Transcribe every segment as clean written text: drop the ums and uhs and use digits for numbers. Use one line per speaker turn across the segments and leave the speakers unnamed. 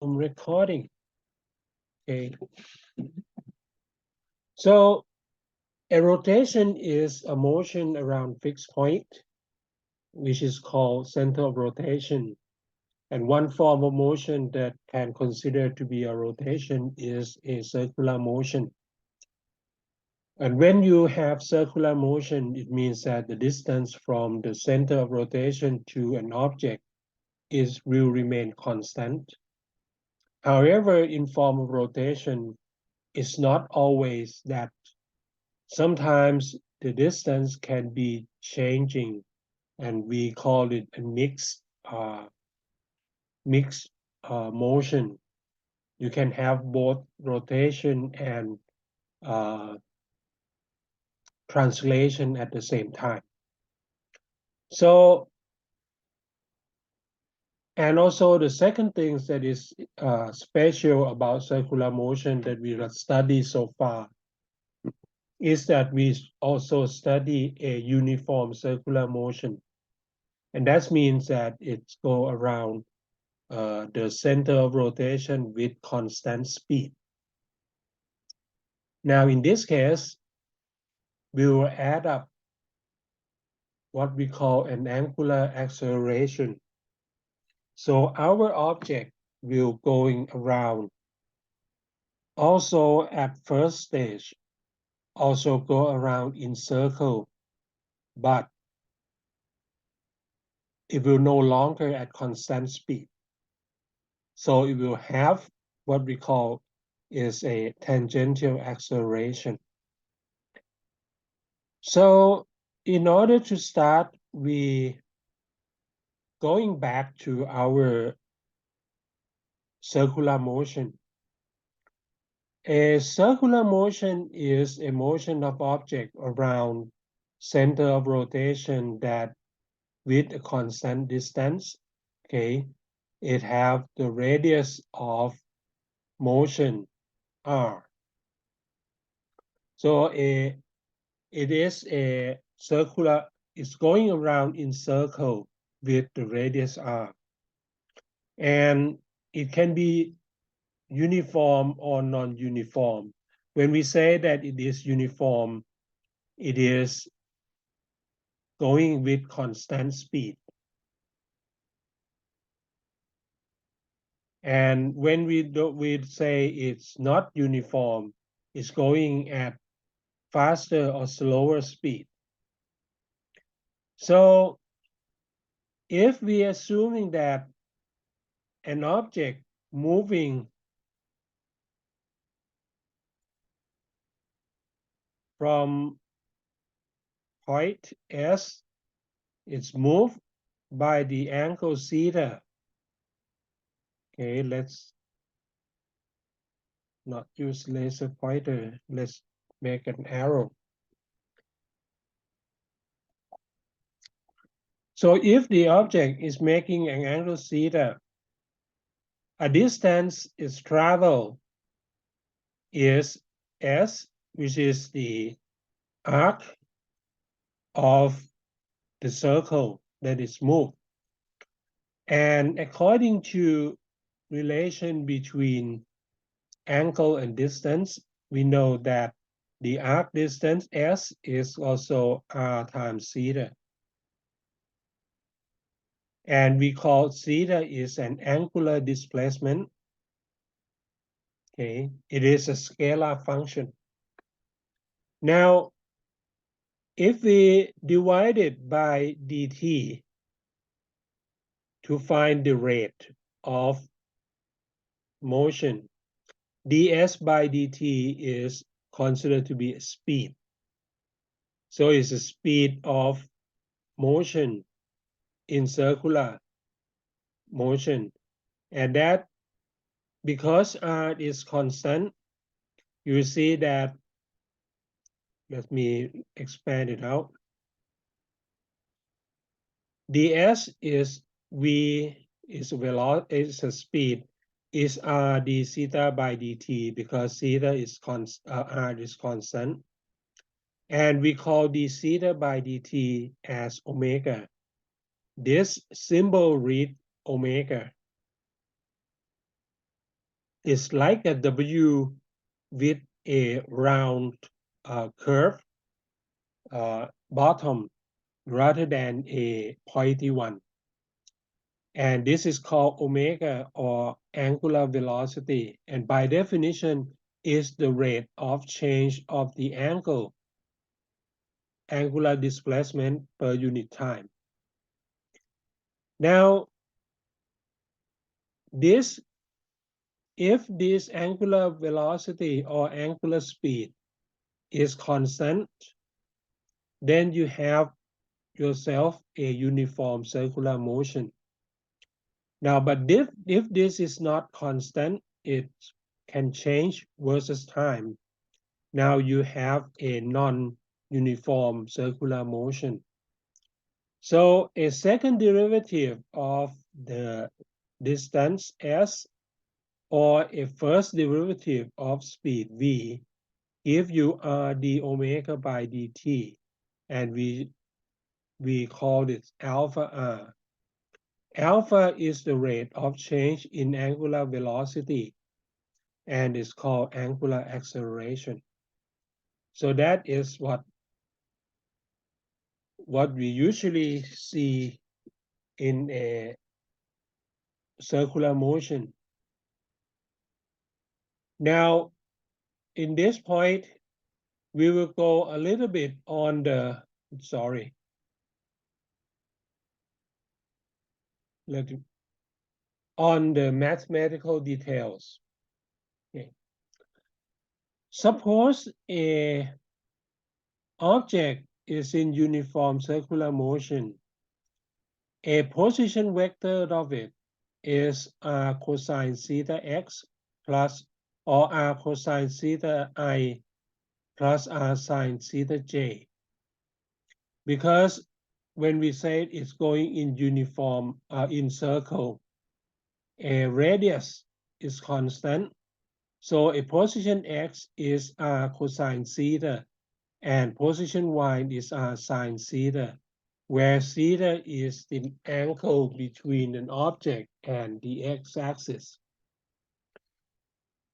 recording. Okay. So a rotation is a motion around fixed point, which is called center of rotation. And one form of motion that can consider to be a rotation is a circular motion. And when you have circular motion, it means that the distance from the center of rotation to an object will remain constant. However, in form of rotation, it's not always that. Sometimes the distance can be changing, and we call it a mixed motion. You can have both rotation and uh, translation at the same time. So, and also the second thing that is special about circular motion that we have studied so far is that we also study a uniform circular motion. And that means that it's go around the center of rotation with constant speed. Now, in this case, we will add up what we call an angular acceleration. So our object will going around also at first stage, also go around in circle, but it will no longer at constant speed. So it will have what we call is a tangential acceleration. So in order to start, we going back to our circular motion. A circular motion is a motion of object around center of rotation that with a constant distance, okay, it have the radius of motion r. So it is a circular, it's going around in circle with the radius r. And it can be uniform or non-uniform. When we say that it is uniform, it is going with constant speed. And when we say it's not uniform, it's going at faster or slower speed. So if we are assuming that an object moving from point S is moved by the angle theta. Okay, let's not use laser pointer. Let's make an arrow. So if the object is making an angle theta, a distance is traveled is S, which is the arc of the circle that is moved. And according to relation between angle and distance, we know that the arc distance S is also R times theta. And we call theta is an angular displacement. Okay, it is a scalar function. Now, if we divide it by dt to find the rate of motion, ds by dt is considered to be a speed. So it's a speed of motion in circular motion. And that, because r is constant, you see that, let me expand it out. ds is v is velocity, is a speed, is r d theta by dt, because theta is r is constant. And we call d theta by dt as omega. This symbol reads omega. is like a W with a round curve bottom rather than a pointy one. And this is called omega, or angular velocity. And by definition, is the rate of change of the angular displacement per unit time. Now, if this angular velocity or angular speed is constant, then you have yourself a uniform circular motion. Now, but if this is not constant, it can change versus time. Now you have a non-uniform circular motion. So a second derivative of the distance s, or a first derivative of speed v, give you d omega by dt, and we call it alpha r. Alpha is the rate of change in angular velocity and is called angular acceleration. So that is what we usually see in a circular motion. Now, in this point, we will go a little bit on the, on the mathematical details. Okay. Suppose a object is in uniform circular motion. A position vector of it is r cosine theta x plus, or r cosine theta I plus r sine theta j. Because when we say it's going in uniform, in circle, a radius is constant. So a position x is r cosine theta, and position y is r sine theta, where theta is the angle between an object and the x-axis.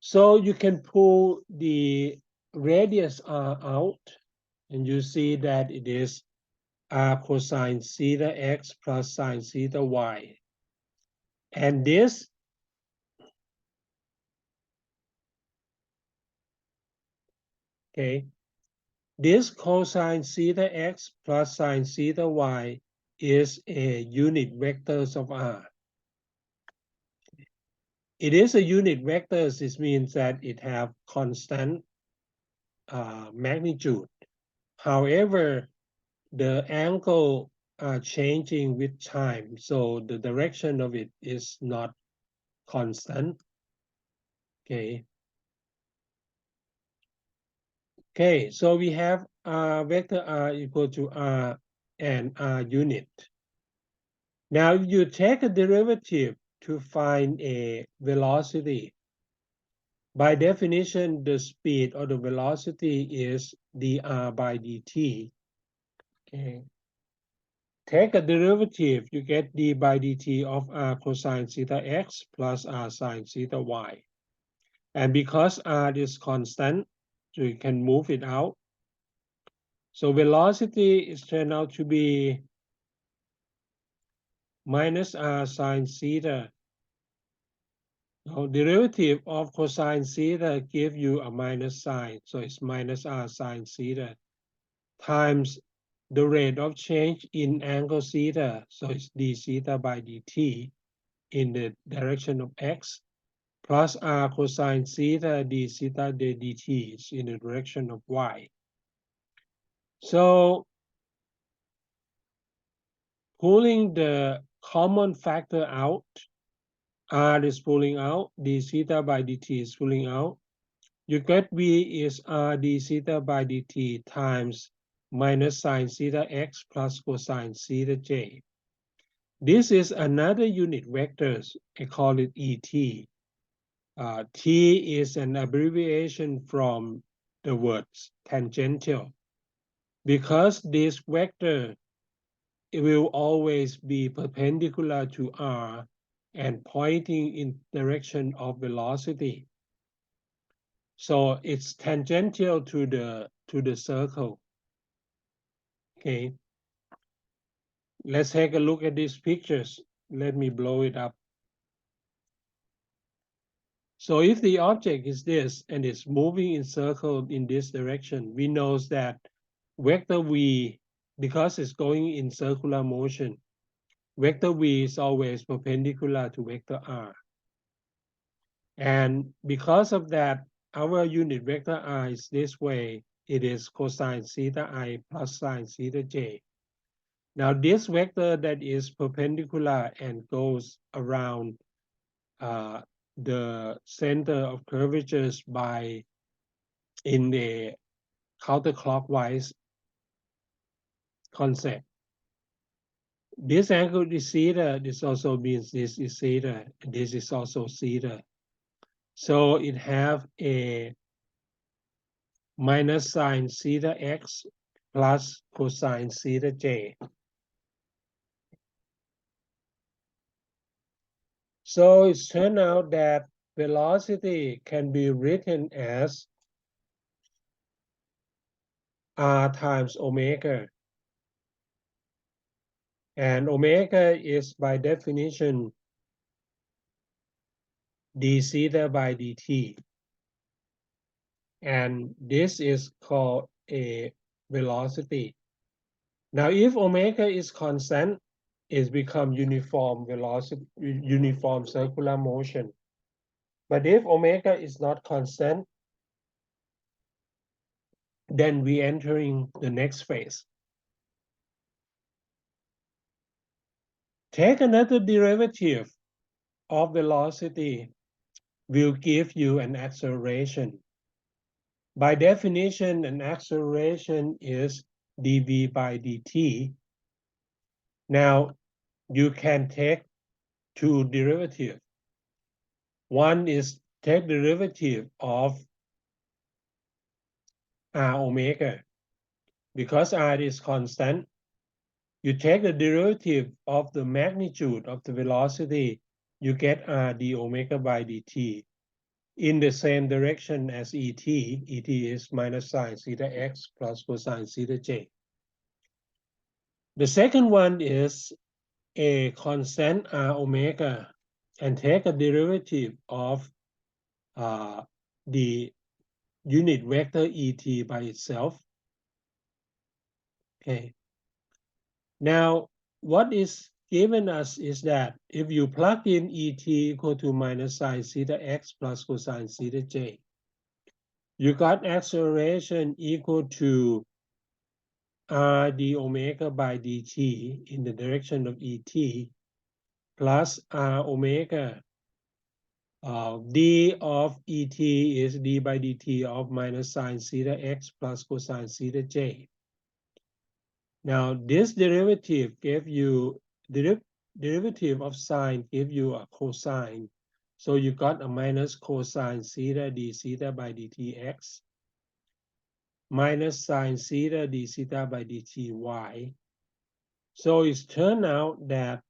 So you can pull the radius r out, and you see that it is r cosine theta x plus sine theta y. And this cosine theta x plus sine theta y is a unit vectors of r. It is a unit vectors. This means that it have constant magnitude. However, the angle are changing with time, so the direction of it is not constant. Okay. Okay, so we have vector r equal to r and r unit. Now you take a derivative to find a velocity. By definition, the speed or the velocity is dr by dt. Okay. Take a derivative, you get d by dt of r cosine theta x plus r sine theta y. And because r is constant, so you can move it out. So velocity is turned out to be minus r sine theta. Now, derivative of cosine theta give you a minus sign, so it's minus r sine theta times the rate of change in angle theta, so it's d theta by dt in the direction of x, plus r cosine theta d theta dt is in the direction of y. So pulling the common factor out, r is pulling out, d theta by dt is pulling out. You get v is r d theta by dt times minus sine theta x plus cosine theta j. This is another unit vectors. I call it ET. T is an abbreviation from the words tangential. Because this vector, it will always be perpendicular to r and pointing in direction of velocity. So it's tangential to the circle. Okay. Let's take a look at these pictures. Let me blow it up. So if the object is this and it's moving in circle in this direction, we know that vector v, because it's going in circular motion, vector v is always perpendicular to vector r. And because of that, our unit vector r is this way. It is cosine theta I plus sine theta j. Now this vector that is perpendicular and goes around the center of curvatures by in the counterclockwise concept. This angle is theta. This also means this is theta. This is also theta. So it have a minus sine theta x plus cosine theta j. So it's turned out that velocity can be written as r times omega. And omega is by definition d theta by dt. And this is called a velocity. Now, if omega is constant, it's become uniform velocity, uniform circular motion. But if omega is not constant, then we entering the next phase. Take another derivative of velocity will give you an acceleration. By definition, an acceleration is dv by dt. Now, you can take two derivatives. One is take derivative of r omega. Because r is constant, you take the derivative of the magnitude of the velocity, you get r d omega by dt in the same direction as et. Et is minus sine theta x plus cosine theta j. The second one is a constant r omega and take a derivative of the unit vector et by itself. Okay. Now, what is given us is that if you plug in et equal to minus sine theta x plus cosine theta j, you got acceleration equal to r d omega by dt in the direction of et plus r omega. D of et is d by dt of minus sine theta x plus cosine theta j. Now, this derivative gave you derivative of sine give you a cosine. So you got a minus cosine theta d theta by dtx minus sine theta d theta by dty. So it's turned out that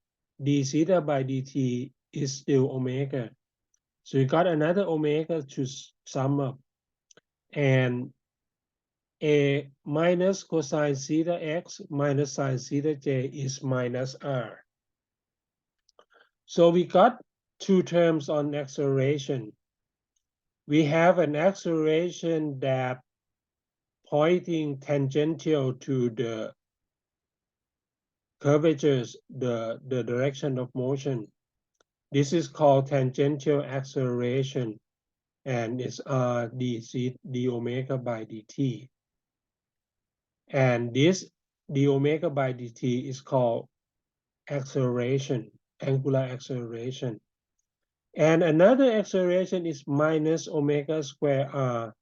d theta by dt is still omega. So you got another omega to sum up. And a minus cosine theta x minus sine theta j is minus r. So we got two terms on acceleration. We have an acceleration that pointing tangential to the curvatures, the direction of motion. This is called tangential acceleration, and it's r d omega by dt. And this d omega by dt is called acceleration, angular acceleration. And another acceleration is minus omega square r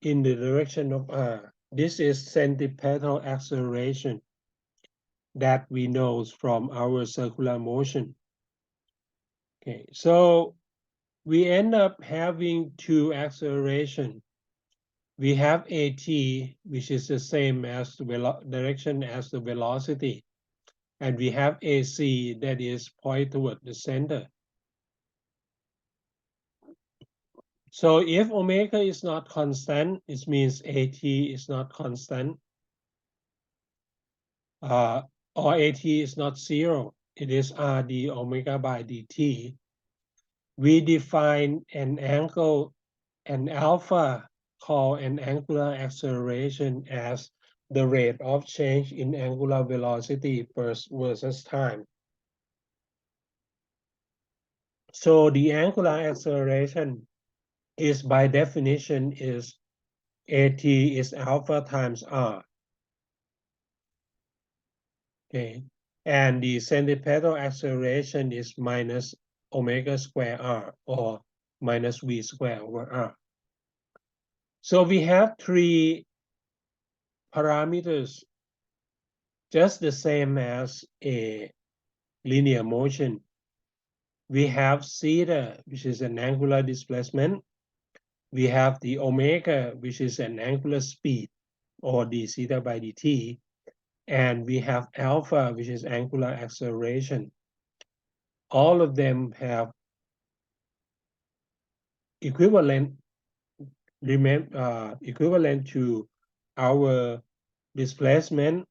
in the direction of r. This is centripetal acceleration that we know from our circular motion. Okay, so we end up having two acceleration. We have at, which is the same as the direction as the velocity. and we have AC that is point toward the center. So if omega is not constant, it means AT is not constant, or AT is not zero. It is RD omega by dt. We define an angle, an alpha, called an angular acceleration as the rate of change in angular velocity versus time. So the angular acceleration is by definition is AT is alpha times R. Okay, and the centripetal acceleration is minus omega square R, or minus V square over R. So we have three parameters, just the same as a linear motion. We have theta, which is an angular displacement. We have the omega, which is an angular speed, or d theta by dt. And we have alpha, which is angular acceleration. All of them have equivalent to our displacement,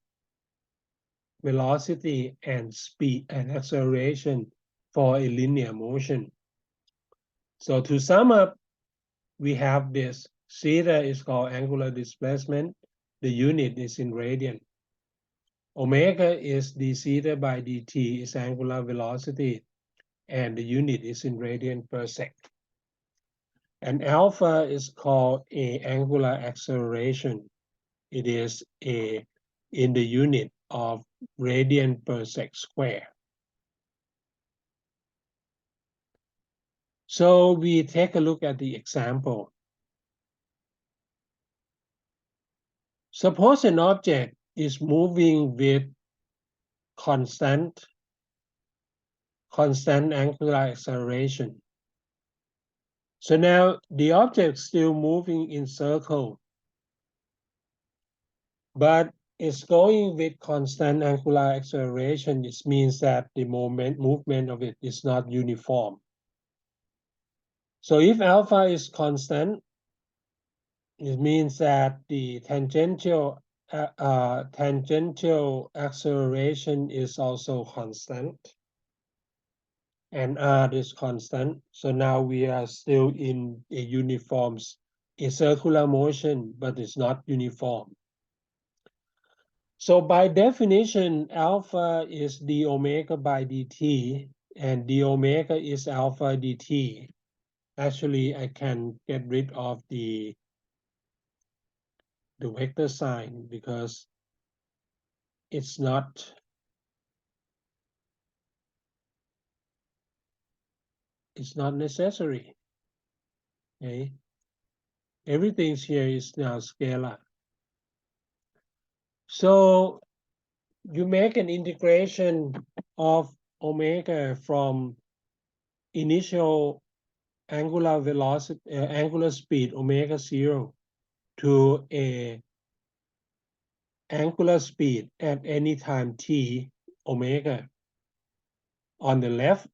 velocity, and speed and acceleration for a linear motion. So to sum up, we have this. Theta is called angular displacement. The unit is in radian. Omega is d theta by dt, is angular velocity, and the unit is in radian per sec. And alpha is called a angular acceleration. It is in the unit of radian per sec square. So we take a look at the example. Suppose an object is moving with constant angular acceleration. So now the object is still moving in circle, but it's going with constant angular acceleration. It means that the movement of it is not uniform. So if alpha is constant, it means that the tangential acceleration is also constant, and R is constant. So now we are still in a circular motion, but it's not uniform. So by definition, alpha is d omega by dt, and d omega is alpha dt. Actually, I can get rid of the vector sign because it's not necessary. Okay, everything here is now scalar. So you make an integration of omega from initial angular velocity, angular speed omega 0 to a angular speed at any time t omega on the left,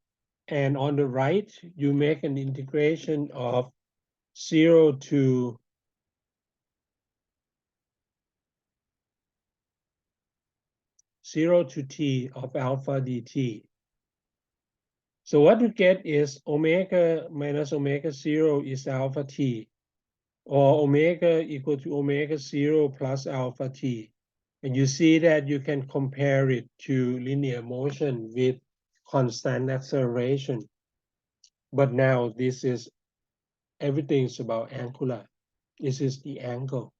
and on the right you make an integration of 0 to t of alpha dt. So what you get is omega minus omega 0 is alpha t, or omega equal to omega 0 plus alpha t. And you see that you can compare it to linear motion with constant acceleration. But now this is, everything's about angular. This is the angle.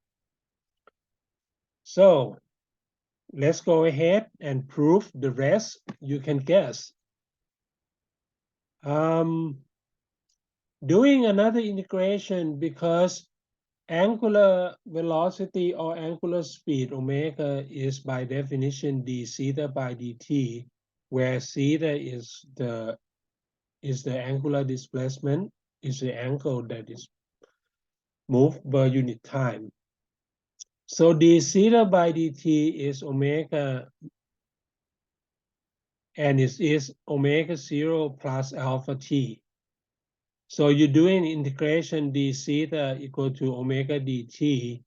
So let's go ahead and prove the rest. You can guess. Doing another integration, because angular velocity or angular speed omega is by definition d theta by dt, where theta is the angular displacement, is the angle that is moved per unit time. So d theta by dt is omega and it is omega 0 plus alpha t. So you're doing integration d theta equal to omega dt,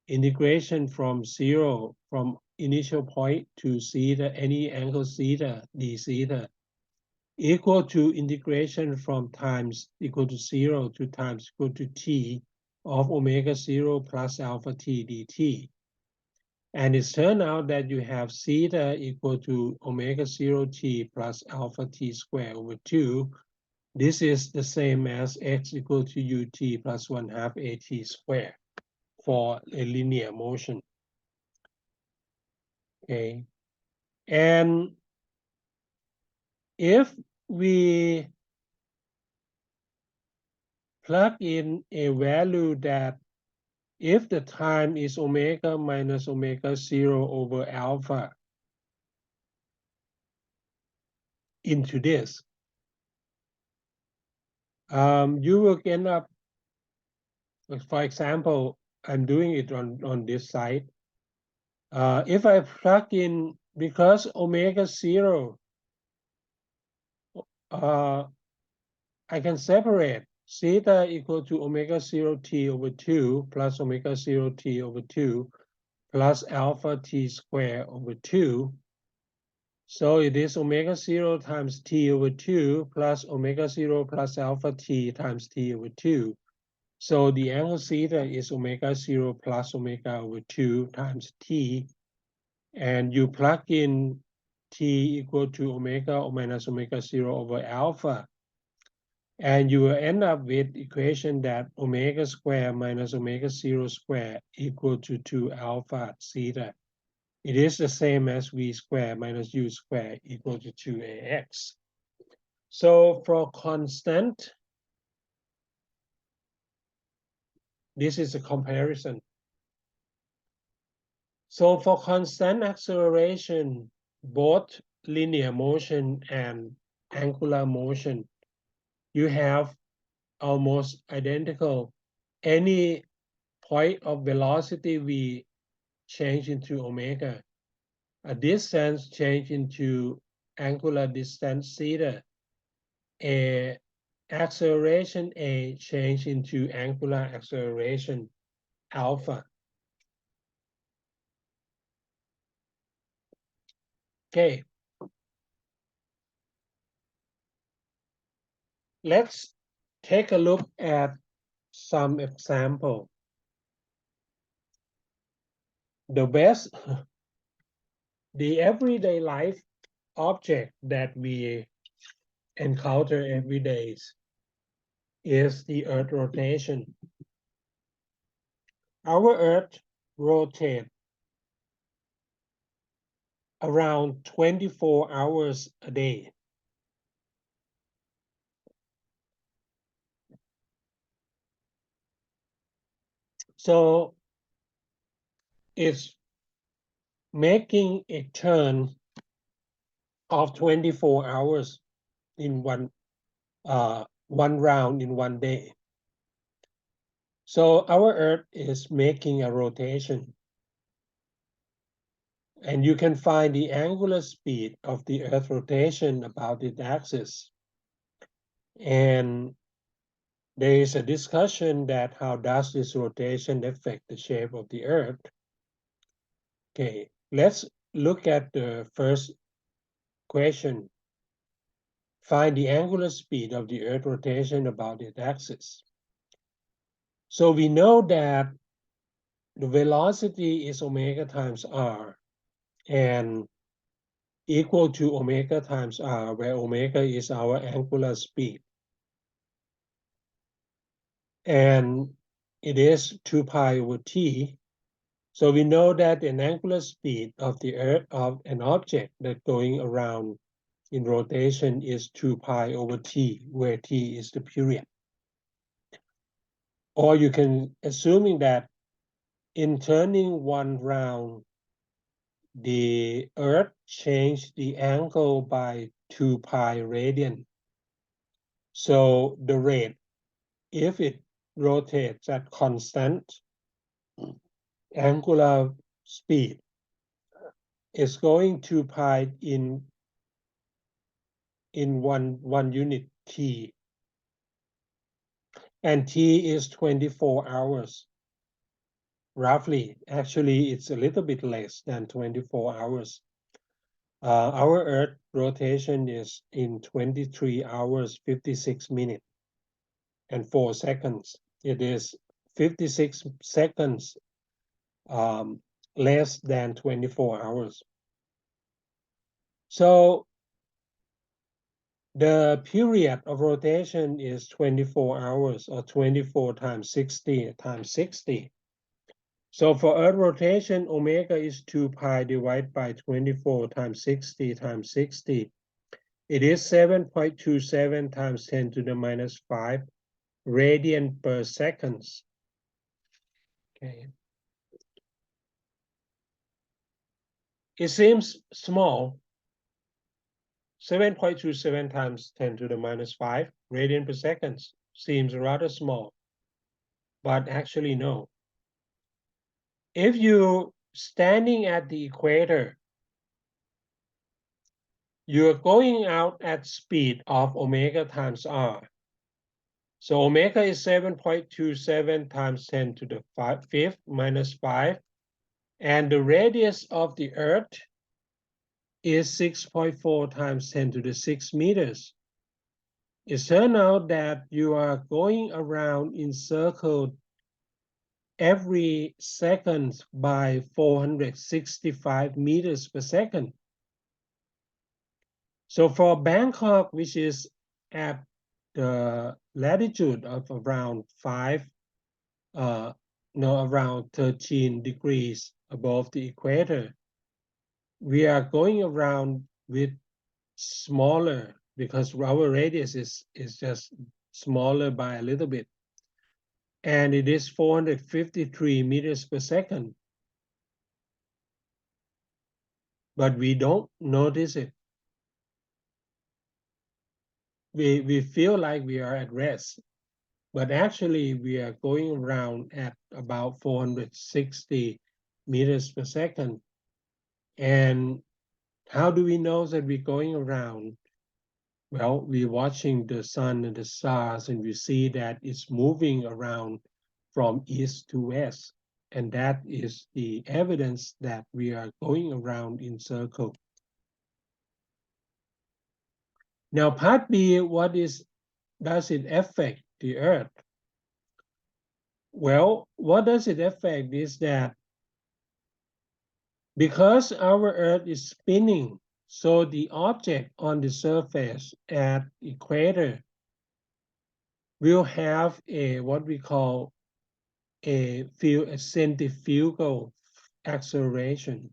integration from 0 from initial point to theta, any angle theta, d theta, equal to integration from times equal to 0 to times equal to t of omega 0 plus alpha t dt. And it's turned out that you have theta equal to omega 0 t plus alpha t squared over 2. This is the same as x equal to ut plus 1/2 at squared for a linear motion. Okay. And if we plug in a value that if the time is omega minus omega 0 over alpha into this, you will end up, for example, I'm doing it on this side. If I plug in, because omega 0, I can separate theta equal to omega 0 t over 2 plus omega 0 t over 2 plus alpha t squared over 2. So it is omega 0 times t over 2 plus omega 0 plus alpha t times t over 2. So the angle theta is omega 0 plus omega over 2 times t. And you plug in t equal to omega minus omega 0 over alpha. And you will end up with equation that omega squared minus omega 0 squared equal to 2 alpha theta. It is the same as v squared minus u squared equal to 2ax. So for constant, this is a comparison. So for constant acceleration, both linear motion and angular motion, you have almost identical. Any point of velocity v change into omega, a distance change into angular distance theta, a acceleration a change into angular acceleration alpha. Okay. Let's take a look at some example. The best, the everyday life object that we encounter every day is the Earth rotation. Our Earth rotates around 24 hours a day. So it's making a turn of 24 hours in one round in one day. So our Earth is making a rotation. And you can find the angular speed of the Earth rotation about its axis. And there is a discussion that how does this rotation affect the shape of the Earth? Okay, let's look at the first question. Find the angular speed of the Earth rotation about its axis. So we know that the velocity is omega times r, and equal to omega times r, where omega is our angular speed. And it is 2 pi over t. So we know that an angular speed of the Earth of an object that going around in rotation is 2 pi over t, where t is the period. Or you can, assuming that in turning one round, the Earth changed the angle by 2 pi radian. So the rate, if it rotates at constant angular speed, is going 2 pi in in one unit T. And T is 24 hours, roughly. Actually, it's a little bit less than 24 hours. Our Earth rotation is in 23 hours, 56 minutes, and 4 seconds. It is 56 seconds less than 24 hours. So the period of rotation is 24 hours, or 24 times 60 times 60. So for Earth rotation, omega is 2 pi divided by 24 times 60 times 60. It is 7.27 times 10 to the minus 5 radian per seconds. Okay. It seems small. 7.27 times 10 to the minus 5 radian per second seems rather small, but actually no. If you're standing at the equator, you're going out at speed of omega times r. So omega is 7.27 times 10 to the 5th minus 5. And the radius of the Earth is 6.4 times 10 to the 6 meters. It turns out that you are going around in circle every second by 465 meters per second. So for Bangkok, which is at the latitude of around around 13 degrees above the equator, we are going around with smaller, because our radius is just smaller by a little bit. And it is 453 meters per second. But we don't notice it. We feel like we are at rest, but actually we are going around at about 460 meters per second. And how do we know that we're going around? Well, we're watching the sun and the stars, and we see that it's moving around from east to west. And that is the evidence that we are going around in circle. Now, part B, does it affect the Earth? Well, what does it affect is that because our Earth is spinning, so the object on the surface at equator will have what we call a centrifugal acceleration.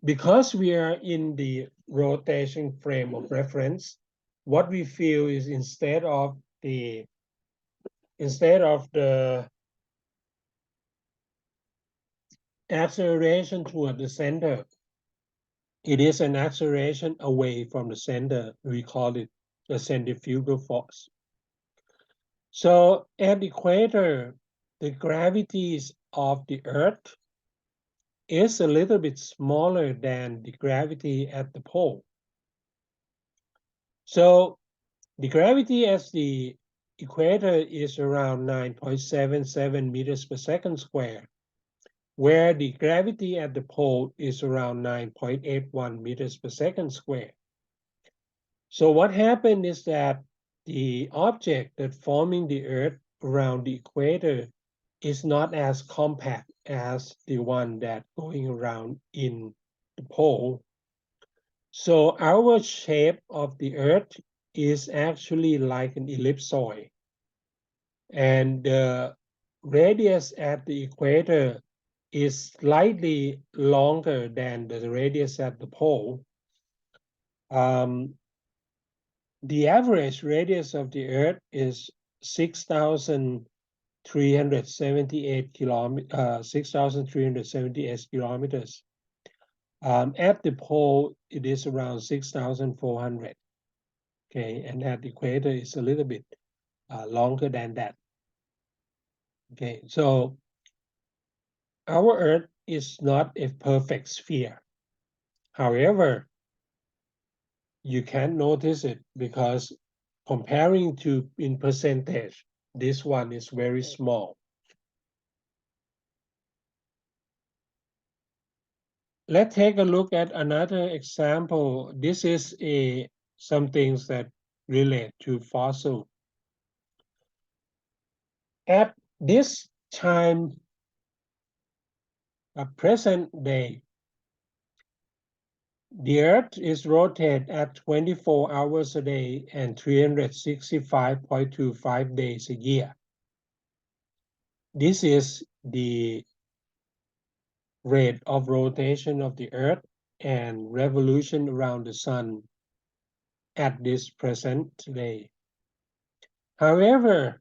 Because we are in the rotation frame of reference, what we feel is instead of the acceleration toward the center, it is an acceleration away from the center. We call it the centrifugal force. So at the equator, the gravities of the Earth is a little bit smaller than the gravity at the pole. So the gravity at the equator is around 9.77 meters per second square, where the gravity at the pole is around 9.81 meters per second square. So what happened is that the object that forming the Earth around the equator is not as compact as the one that going around in the pole. So our shape of the Earth is actually like an ellipsoid. And the radius at the equator is slightly longer than the radius at the pole. The average radius of the Earth is 6,378 kilometers. At the pole, it is around 6,400. Okay, and at the equator, it's a little bit longer than that. Okay, so our Earth is not a perfect sphere. However, you can't notice it because comparing to in percentage, this one is very small. Let's take a look at another example. This is some things that relate to fossil. At this time, present day, the Earth is rotated at 24 hours a day and 365.25 days a year. This is the rate of rotation of the Earth and revolution around the Sun at this present day. However,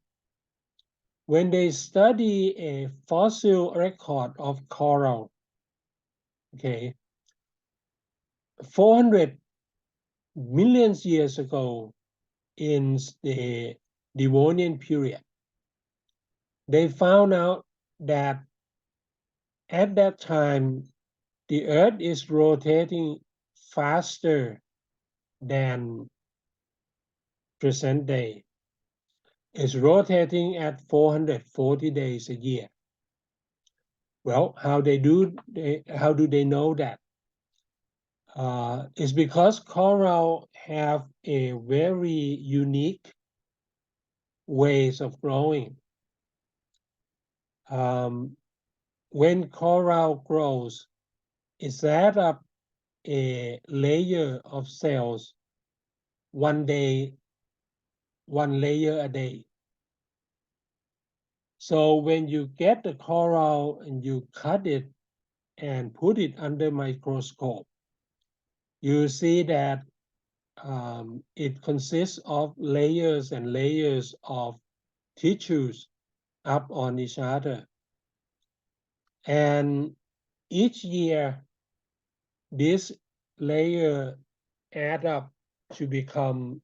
when they study a fossil record of coral, okay, 400 million years ago in the Devonian period, they found out that at that time, the Earth is rotating faster than present day. It's rotating at 440 days a year. Well, how do they know that? It's because coral have a very unique ways of growing. When coral grows, it set up a layer of cells one layer a day. So when you get the coral and you cut it and put it under microscope, you see that it consists of layers and layers of tissues up on each other. And each year, this layer add up to become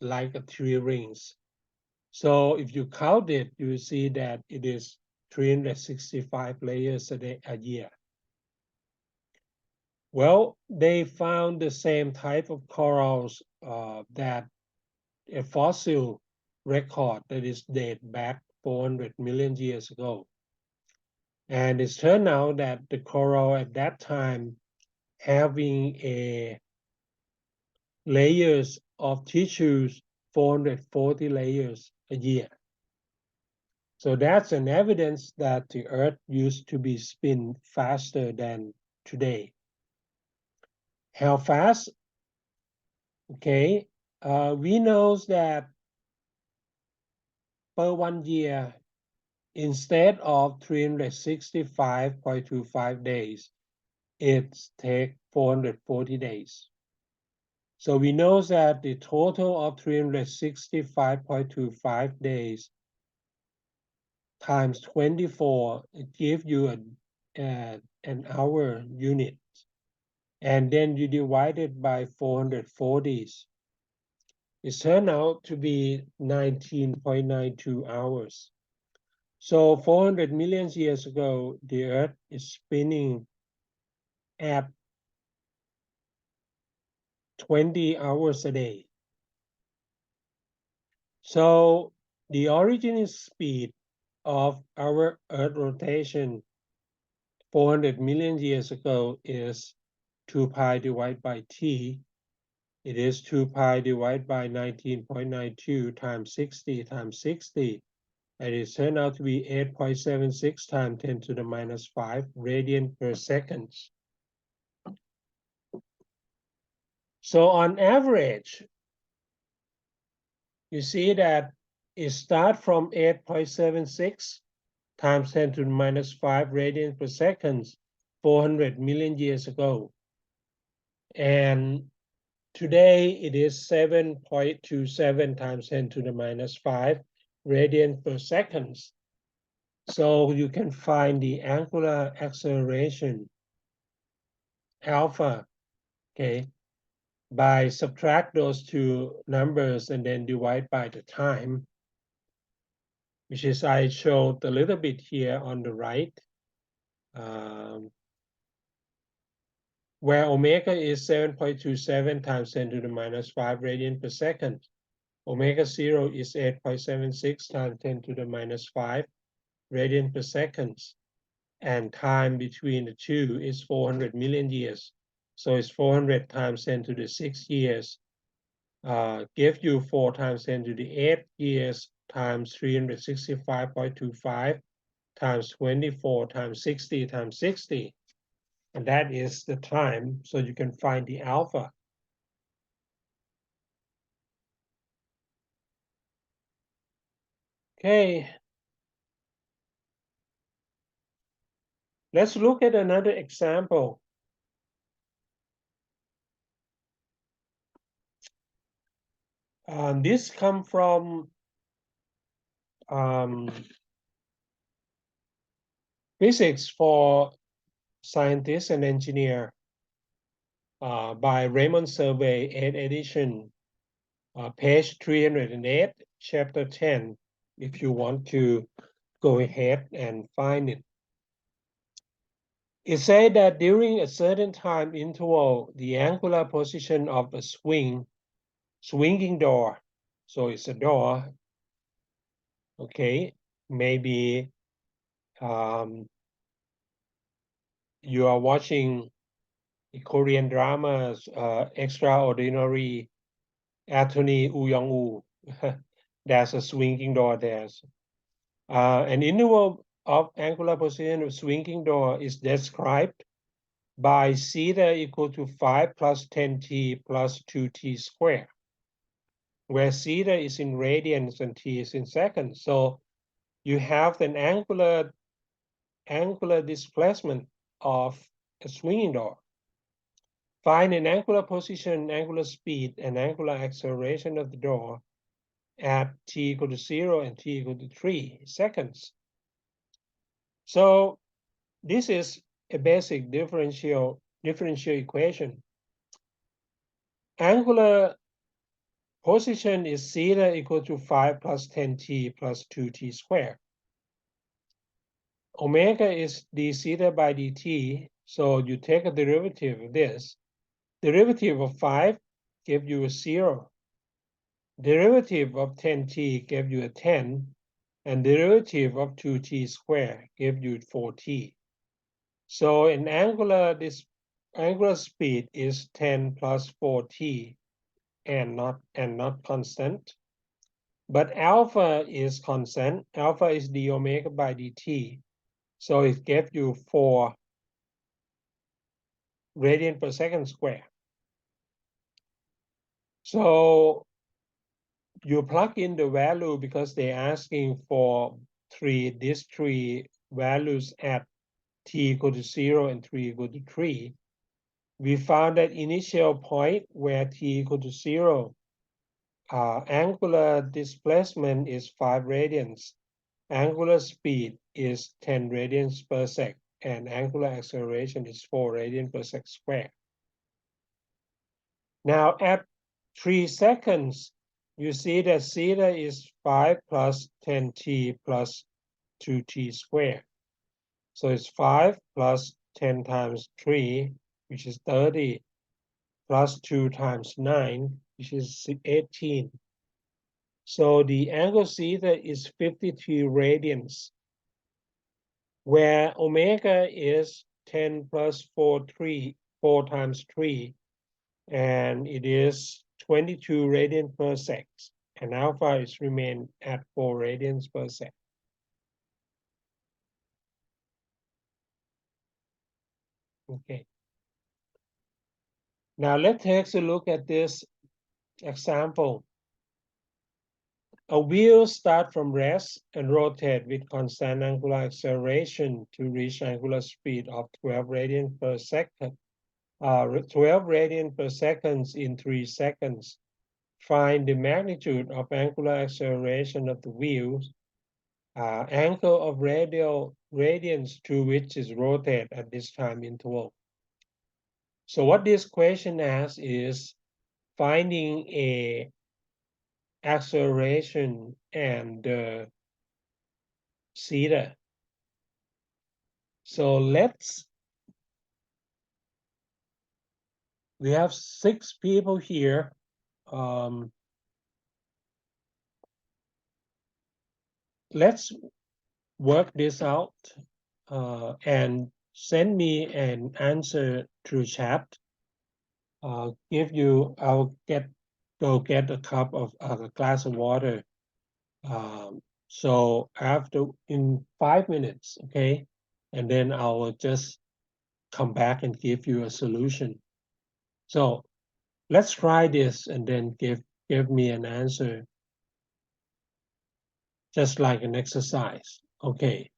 like a 3 rings. So if you count it, you see that it is 365 layers a year. Well, they found the same type of corals that a fossil record that is dated back 400 million years ago. And it's turned out that the coral at that time having a layers of tissues, 440 layers a year. So that's an evidence that the Earth used to be spin faster than today. How fast? Okay, we know that per 1 year, instead of 365.25 days, it takes 440 days. So we know that the total of 365.25 days times 24, it gives you an hour unit. And then you divide it by 440. It turned out to be 19.92 hours. So 400 million years ago, the Earth is spinning at 20 hours a day. So the original speed of our Earth rotation 400 million years ago is 2 pi divided by t. It is 2 pi divided by 19.92 times 60 times 60. And it turned out to be 8.76 times 10 to the minus 5 radian per second. So on average, you see that it starts from 8.76 times 10 to the minus 5 radian per second 400 million years ago. And today it is 7.27 times 10 to the minus 5 radian per second. So you can find the angular acceleration alpha, okay, by subtract those two numbers and then divide by the time, which is I showed a little bit here on the right. where omega is 7.27 times 10 to the minus 5 radian per second. Omega 0 is 8.76 times 10 to the minus 5 radian per second. And time between the two is 400 million years. So it's 400 times 10 to the 6 years. Give you 4 times 10 to the 8 years times 365.25 times 24 times 60 times 60. And that is the time, so you can find the alpha. Okay. Let's look at another example. This comes from Physics for Scientists and Engineer by Raymond Survey, 8th edition, page 308, chapter 10, if you want to go ahead and find it. It said that during a certain time interval, the angular position of a swinging door, so it's a door, okay, maybe you are watching Korean dramas, Extraordinary Attorney Woo Young-woo. There's a swinging door there. An interval of angular position of swinging door is described by theta equal to 5 plus 10t plus 2t squared, where theta is in radians and t is in seconds. So you have an angular displacement of a swinging door. Find an angular position, angular speed, and angular acceleration of the door at t equal to 0 and t equal to 3 seconds. So this is a basic differential equation. Angular position is theta equal to 5 plus 10t plus 2t squared. Omega is d theta by dt, so you take a derivative of this. Derivative of 5 gives you a 0. Derivative of 10t gives you a 10, and derivative of 2t squared gives you 4t. So an angular speed is 10 plus 4t and not constant. But alpha is constant. Alpha is d omega by dt. So it gives you 4 radian per second square. So you plug in the value because they're asking for these three values at t equal to 0 and 3 equal to 3. We found that initial point where t equal to 0, angular displacement is 5 radians. Angular speed is 10 radians per sec, and angular acceleration is 4 radians per sec squared. Now at 3 seconds, you see that theta is 5 plus 10t plus 2t squared. So it's 5 plus 10 times 3, which is 30, plus 2 times 9, which is 18. So the angle theta is 53 radians, where omega is 10 plus 4 times 3, and it is 22 radians per sec, and alpha is remain at 4 radians per sec. Okay. Now let's take a look at this example. A wheel starts from rest and rotate with constant angular acceleration to reach angular speed of 12 radians per second. 12 radians per second in 3 seconds. Find the magnitude of angular acceleration of the wheels, angle of radians to which is rotated at this time interval. So what this question asks is finding a acceleration and theta. So let's we have 6 people here. Let's work this out and send me an answer through chat. I'll go get a cup of a glass of water. So in 5 minutes, okay, and then I will just come back and give you a solution. So let's try this and then give me an answer, just like an exercise. Okay,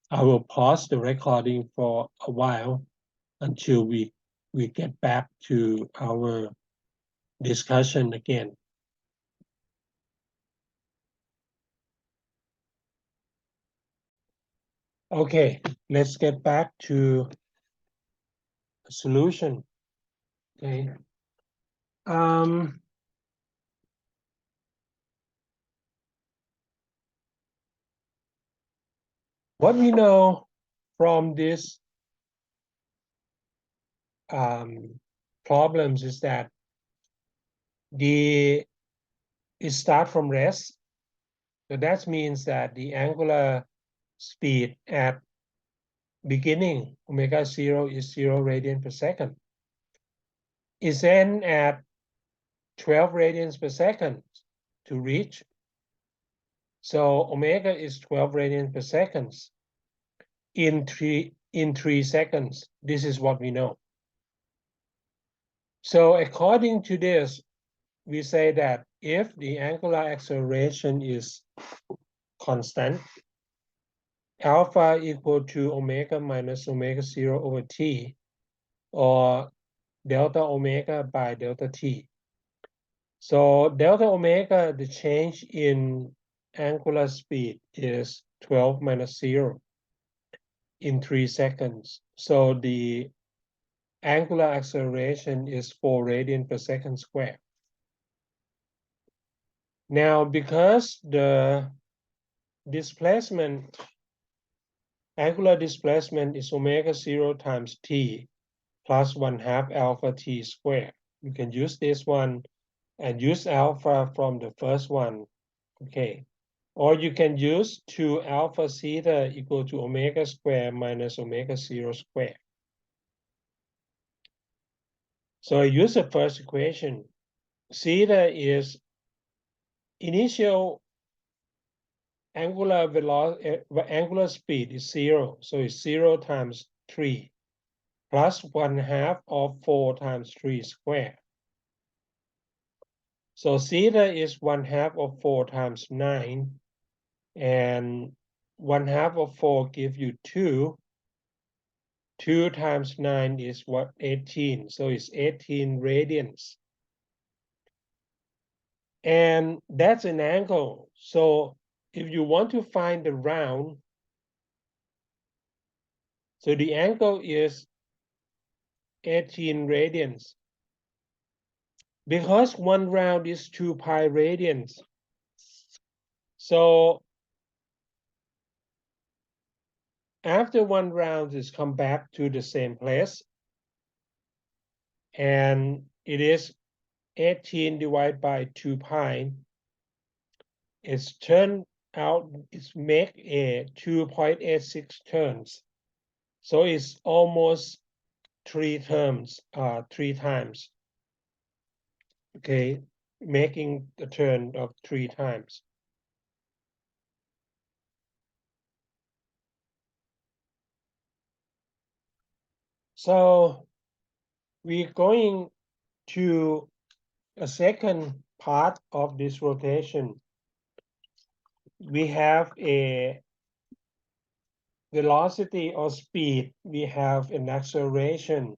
I will pause the recording for a while until we get back to our discussion again. Okay, let's get back to a solution. Okay. What we know from this problems is that it start from rest. So that means that the angular speed at beginning omega 0 is 0 radian per second. Is then at 12 radians per second to reach. So omega is 12 radians per second in 3 seconds. This is what we know. So according to this, we say that if the angular acceleration is constant, alpha equal to omega minus omega 0 over t, or delta omega by delta t. So delta omega, the change in angular speed is 12 minus 0 in 3 seconds. So the angular acceleration is 4 radian per second squared. Now, because the displacement, angular displacement is omega 0 times t plus 1/2 alpha t squared. You can use this one and use alpha from the first one, okay? Or you can use 2 alpha theta equal to omega squared minus omega 0 squared. So I use the first equation. Theta is initial angular speed is 0, so it's 0 times 3 plus 1/2 of 4 times 3 squared. So theta is 1/2 of 4 times 9, and 1/2 of 4 give you 2. 2 times 9 is what? 18. So it's 18 radians. And that's an angle. So if you want to find the round, so the angle is 18 radians. Because one round is 2 pi radians. So after one round is come back to the same place, and it is 18 divided by 2 pi, it's turned out, it's make a 2.86 turns. So it's almost 3 times. Okay, making the turn of 3 times. So we're going to a second part of this rotation. We have a velocity or speed, we have an acceleration.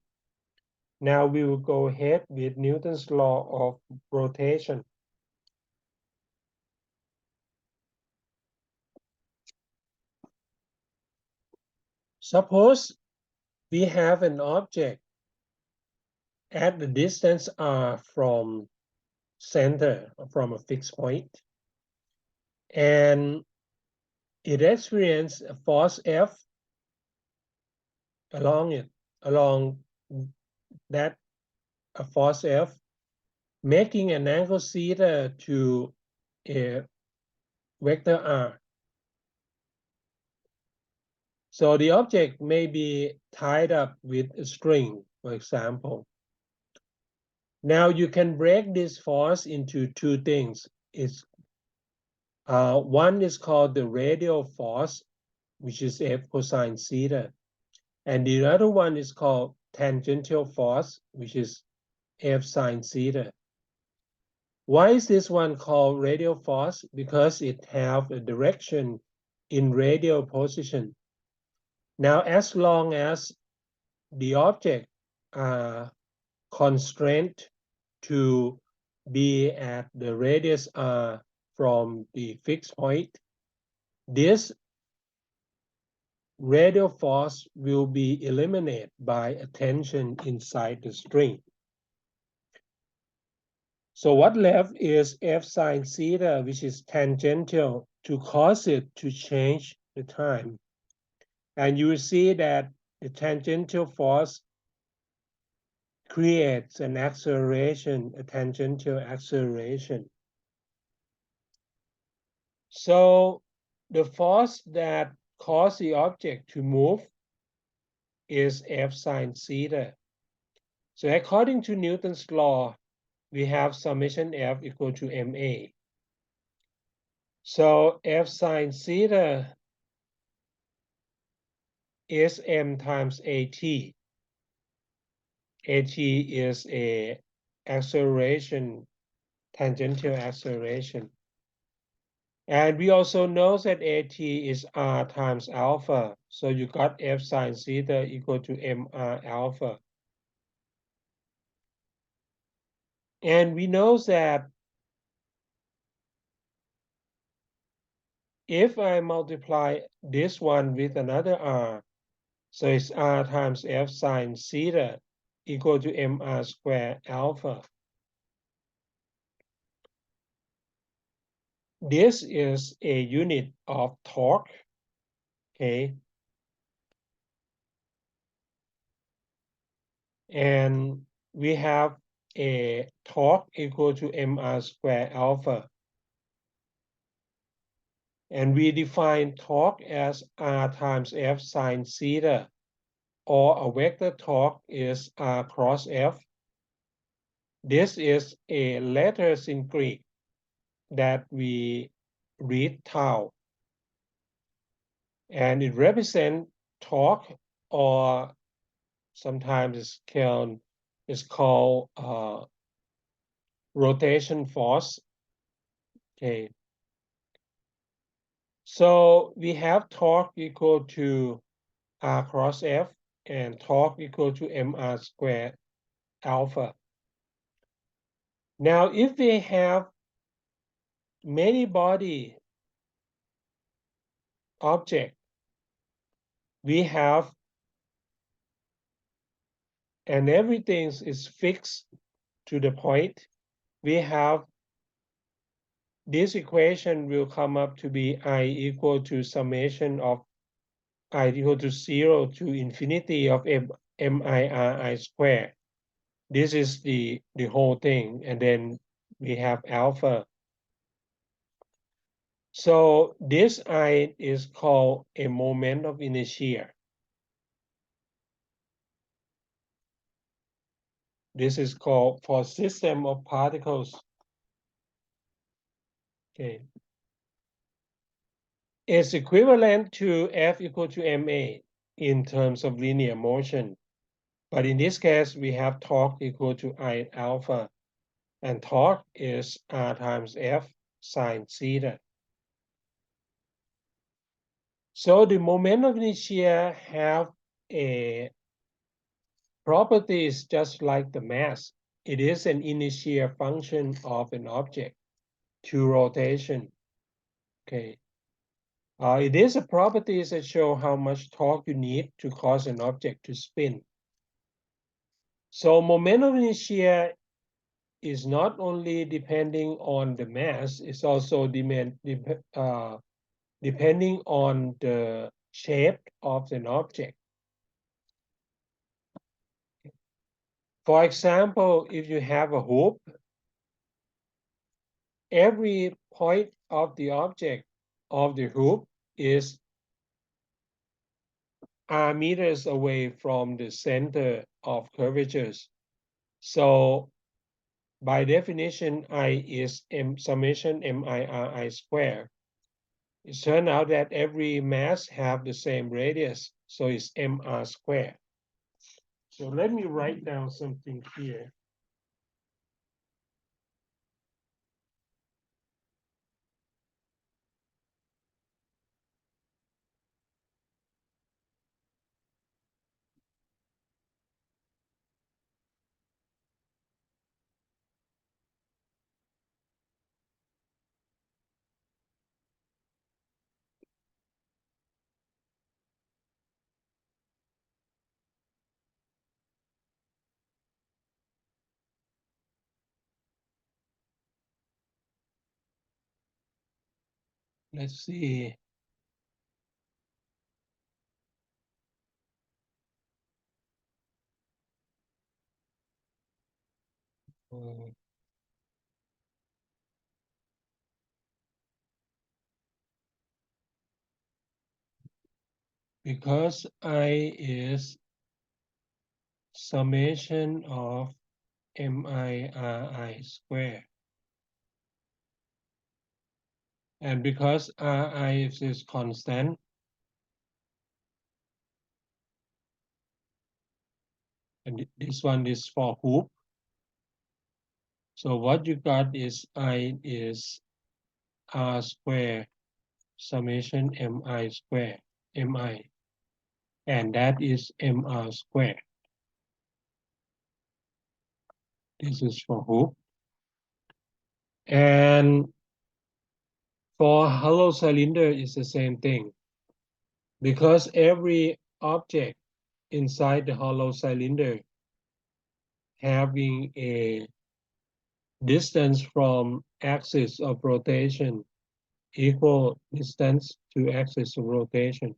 Now we will go ahead with Newton's law of rotation. Suppose we have an object at the distance r from center, from a fixed point, and it experiences a force F along that a force F, making an angle theta to a vector R. So the object may be tied up with a string, for example. Now you can break this force into two things. One is called the radial force, which is F cosine theta. And the other one is called tangential force, which is F sine theta. Why is this one called radial force? Because it has a direction in radial position. Now, as long as the object are constrained to be at the radius R from the fixed point, this radial force will be eliminated by a tension inside the string. So what left is F sine theta, which is tangential to cause it to change the time. And you will see that the tangential force creates an acceleration, a tangential acceleration. So the force that causes the object to move is F sine theta. So according to Newton's law, we have summation F equal to ma. So F sine theta is m times at. At is a acceleration, tangential acceleration. And we also know that at is r times alpha. So you got F sine theta equal to mr alpha. And we know that if I multiply this one with another r, so it's r times F sine theta equal to mr squared alpha. This is a unit of torque, okay? And we have a torque equal to mr squared alpha. And we define torque as r times F sine theta, or a vector torque is r cross F. This is a letters in Greek that we read tau. And it represents torque, or sometimes it's called rotation force. Okay. So we have torque equal to r cross F and torque equal to mr squared alpha. Now, if we have many body object, we have, and everything is fixed to the point, we have this equation will come up to be I equal to summation of I equal to 0 to infinity of miri squared. This is the whole thing, and then we have alpha. So this I is called a moment of inertia. This is called for system of particles. Okay. It's equivalent to F equal to ma in terms of linear motion. But in this case, we have torque equal to I alpha, and torque is R times F sine theta. So the moment of inertia have a properties just like the mass. It is an inertia function of an object to rotation. Okay. It is a properties that show how much torque you need to cause an object to spin. So moment of inertia is not only depending on the mass, it's also depending on the shape of an object. For example, if you have a hoop, every point of the object of the hoop is r meters away from the center of curvatures. So by definition, I is m summation MIRI square. It turns out that every mass have the same radius, so it's mr squared. So let me write down something here. Let's see. Uh, because I is summation of MIRI square. And because RI is constant, and this one is for hoop. So what you got is I is R square summation MI square, MI, and that is MR square. This is for hoop. And for hollow cylinder is the same thing. Because every object inside the hollow cylinder having a distance from axis of rotation equal distance to axis of rotation.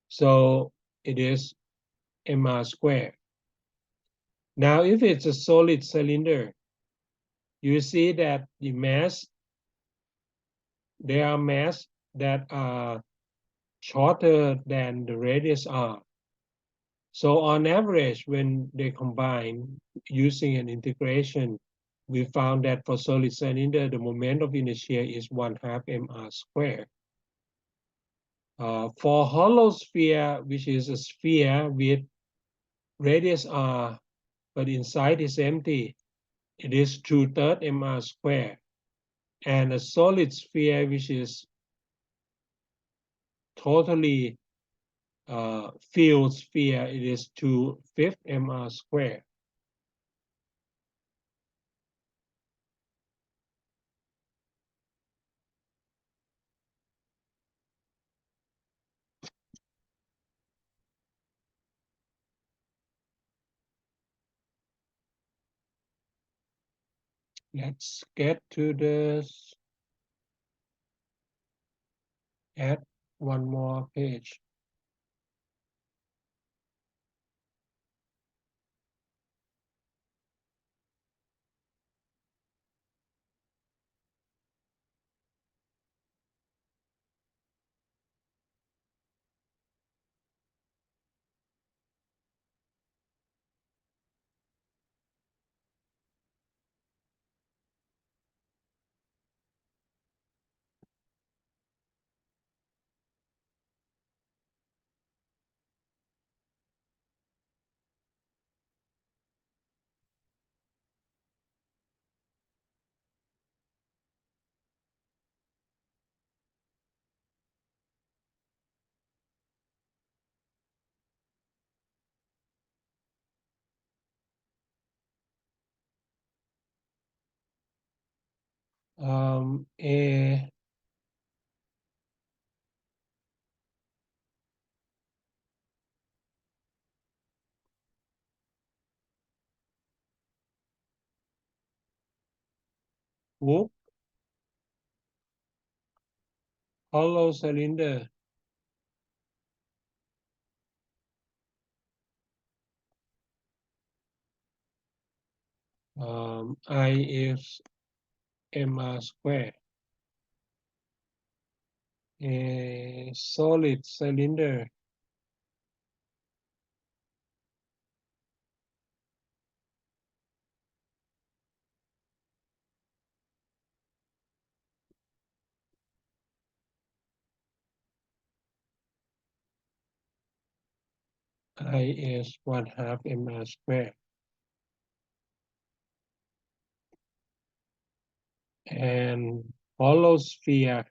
So it is mr squared. Now, if it's a solid cylinder, you see that the mass, there are mass that are shorter than the radius r. So on average, when they combine using an integration, we found that for solid cylinder, the moment of inertia is 1/2 mr squared. For hollow sphere, which is a sphere with radius r, but inside is empty, it is 2/3 mr squared. And a solid sphere, which is totally filled sphere, it is 2/5 mr squared. Let's get to this. Add one more page. A hoop, hollow cylinder I is mr squared. A solid cylinder I is 1/2 mr squared. And hollow sphere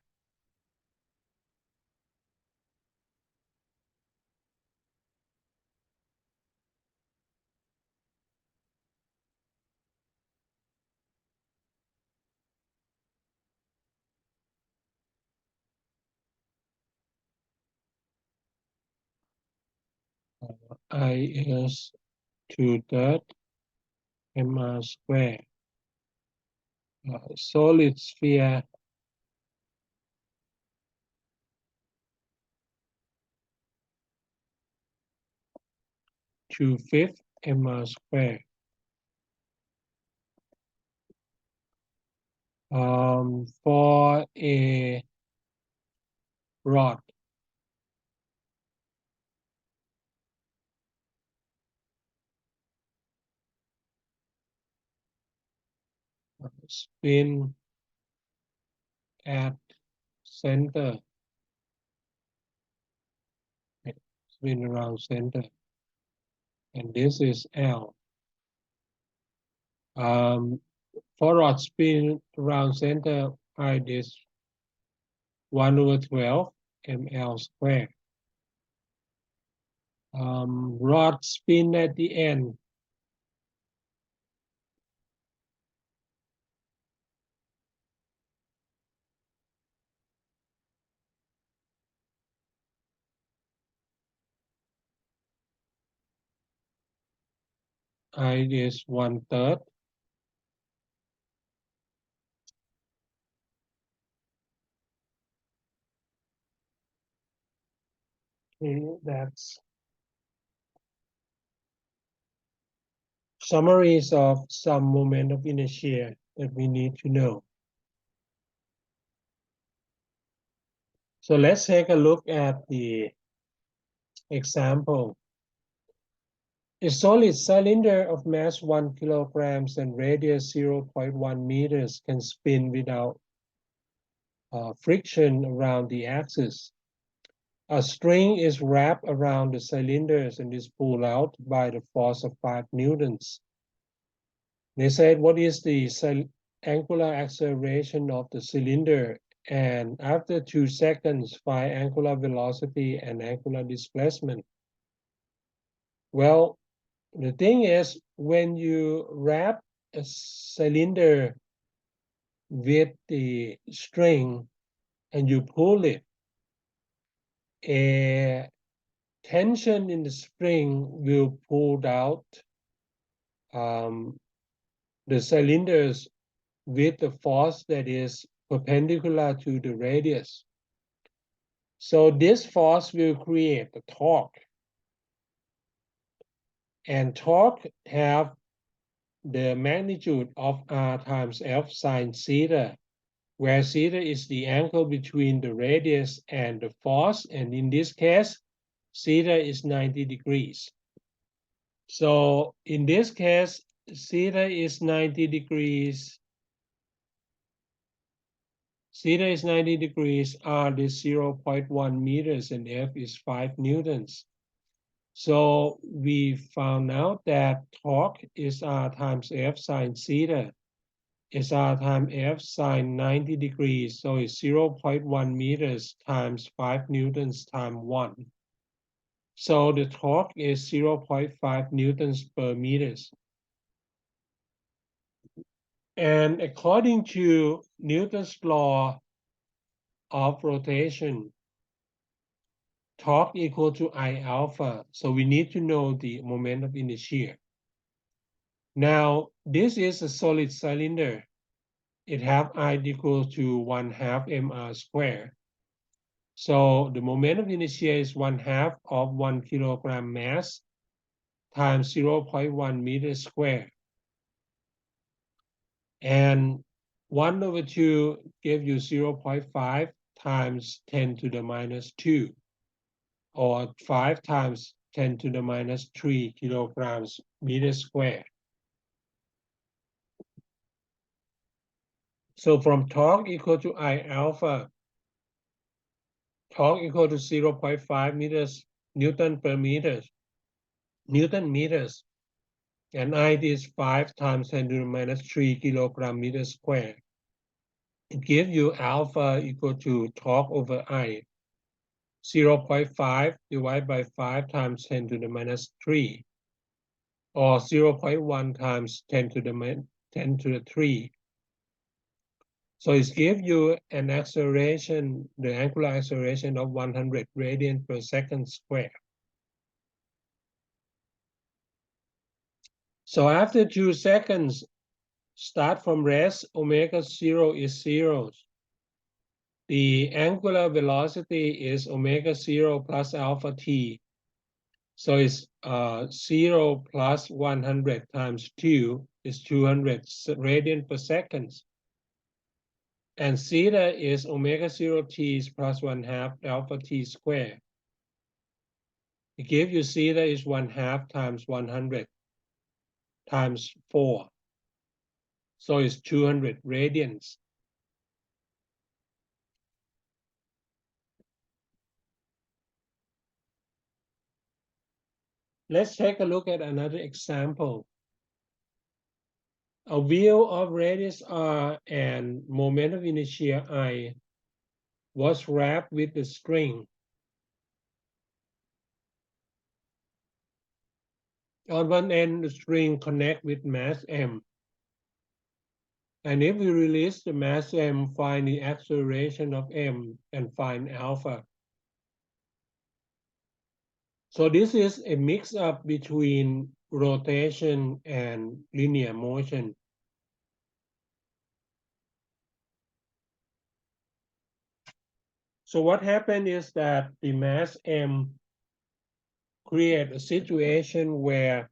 I is 2/3 mr squared. Solid sphere to 5th mr squared. For a rod, spin at center, spin around center, and this is L. For rod spin around center, I is 1/12 ml squared. Rod spin at the end, I is 1/3. Okay, that's summaries of some moment of inertia that we need to know. So let's take a look at the example. A solid cylinder of mass 1 kilograms and radius 0.1 meters can spin without friction around the axis. A string is wrapped around the cylinders and is pulled out by the force of 5 newtons. They said, what is the angular acceleration of the cylinder? And after 2 seconds, find angular velocity and angular displacement. Well, the thing is, when you wrap a cylinder with the string and you pull it, a tension in the spring will pull out the cylinders with the force that is perpendicular to the radius. So this force will create a torque. And torque have the magnitude of R times F sine theta, where theta is the angle between the radius and the force. And in this case, theta is 90 degrees. So in this case, theta is 90 degrees. Theta is 90 degrees, R is 0.1 meters, and F is 5 newtons. So we found out that torque is R times F sine theta is R times F sine 90 degrees. So it's 0.1 meters times 5 newtons times 1. So the torque is 0.5 newtons per meters. And according to Newton's law of rotation, torque equal to I alpha. So we need to know the moment of inertia. Now, this is a solid cylinder. It have I equal to 1/2 mr squared. So the moment of inertia is 1/2 of 1 kilogram mass times 0.1 meters squared. And 1/2 give you 0.5 times 10 to the minus 2, or 5 times 10 to the minus 3 kilograms meter square. So from torque equal to I alpha, torque equal to 0.5 Newton meters, and I is 5 times 10 to the minus 3 kilogram meter square. It gives you alpha equal to torque over I, 0.5 divided by 5 times 10 to the minus 3, or 0.1 times 10 to the 3. So it gives you an acceleration, the angular acceleration of 100 radians per second square. So after 2 seconds, start from rest, omega 0 is 0. The angular velocity is omega 0 plus alpha t. So it's 0 plus 100 times 2 is 200 radians per second. And theta is omega 0 t plus 1/2 alpha t squared. It gives you theta is 1/2 times 100 times 4. So it's 200 radians. Let's take a look at another example. A wheel of radius r and moment of inertia I was wrapped with the string. On one end, the string connects with mass m. And if we release the mass m, find the acceleration of m and find alpha. So this is a mix-up between rotation and linear motion. So what happened is that the mass m create a situation where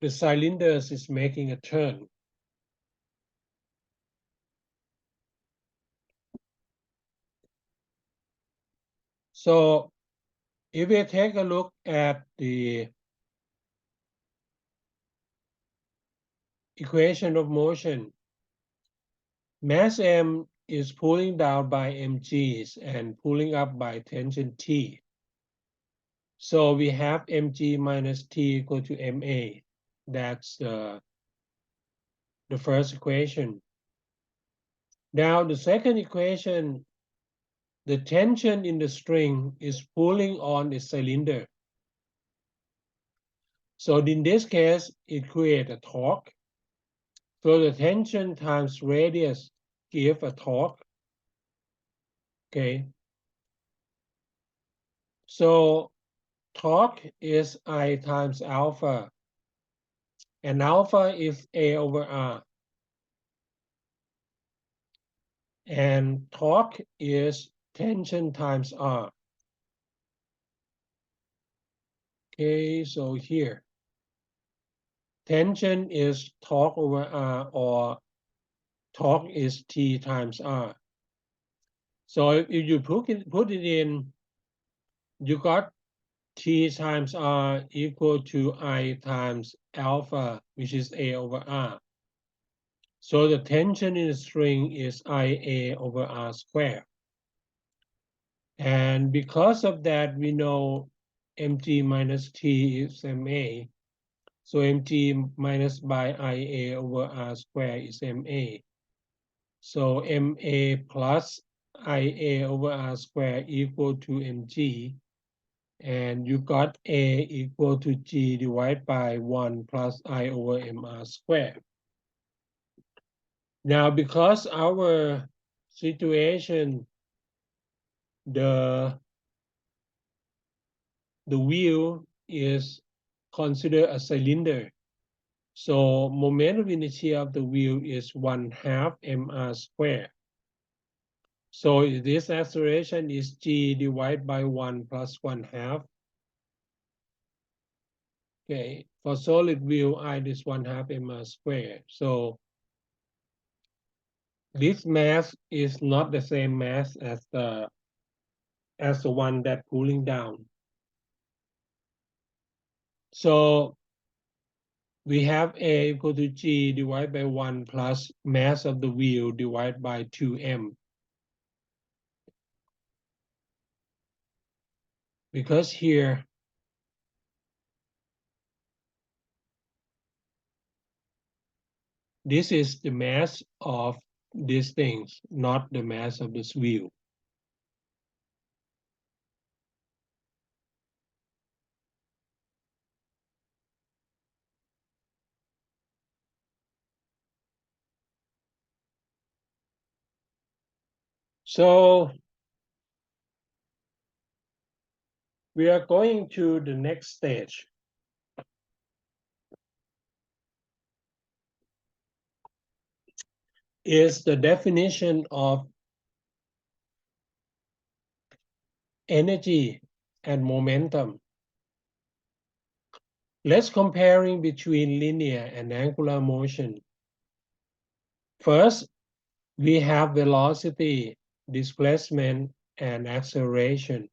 the cylinder is making a turn. So if we take a look at the equation of motion, mass m is pulling down by mg's and pulling up by tension T. So we have mg minus T equal to ma. That's the first equation. Now the second equation, the tension in the string is pulling on the cylinder. So in this case, it creates a torque. So the tension times radius give a torque. Okay. So torque is I times alpha. And alpha is A over R. And torque is tension times R. Okay, so here. Tension is torque over R, or torque is T times R. So if you put it in, you got T times R equal to I times alpha, which is A over R. So the tension in the string is IA over R squared. And because of that, we know mg minus T is ma. So mg minus by IA over R squared is ma. So ma plus IA over R squared equal to mg. And you got A equal to G divided by 1 plus I over mr squared. Now, because our situation, the wheel is considered a cylinder. So moment of inertia of the wheel is 1/2 mr squared. So this acceleration is G divided by 1 plus 1/2. Okay, for solid wheel, I is 1/2 mr squared. So this mass is not the same mass as the one that cooling down. So we have A equal to G divided by 1 plus mass of the wheel divided by 2m. Because here this is the mass of these things, not the mass of this wheel. So we are going to the next stage. Is the definition of energy and momentum. Let's comparing between linear and angular motion. First, we have velocity, displacement, and acceleration.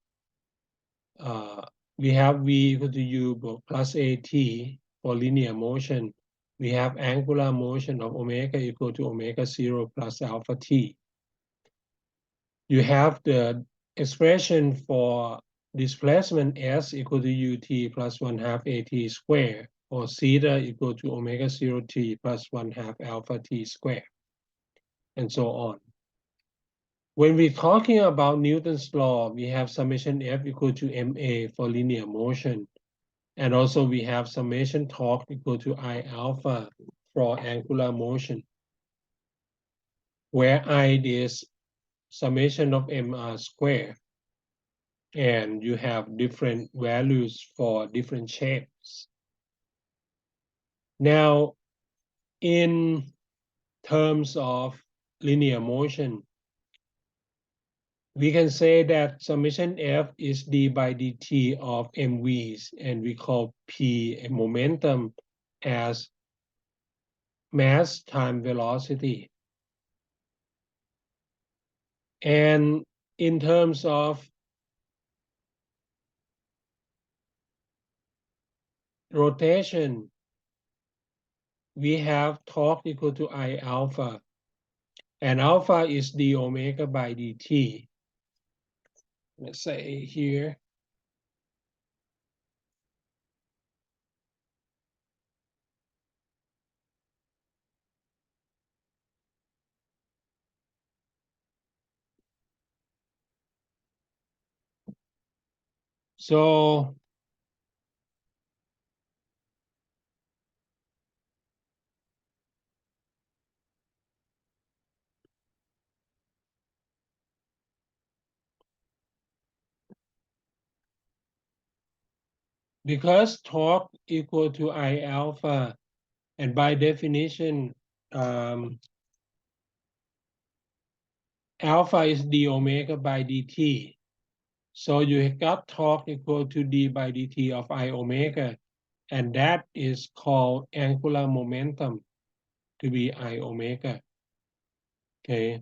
We have V equal to U plus AT for linear motion. We have angular motion of omega equal to omega 0 plus alpha t. You have the expression for displacement S equal to UT plus 1/2 AT squared, or theta equal to omega 0 t plus 1/2 alpha t squared, and so on. When we're talking about Newton's law, we have summation F equal to ma for linear motion. And also we have summation torque equal to I alpha for angular motion, where I is summation of mr squared. And you have different values for different shapes. Now, in terms of linear motion, we can say that summation F is d by dt of mv's, and we call P a momentum as mass time velocity. And in terms of rotation, we have torque equal to I alpha, and alpha is d omega by dt. Let's say here. So because torque equal to I alpha, and by definition, alpha is d omega by dt. So you got torque equal to d by dt of I omega, and that is called angular momentum to be I omega. Okay.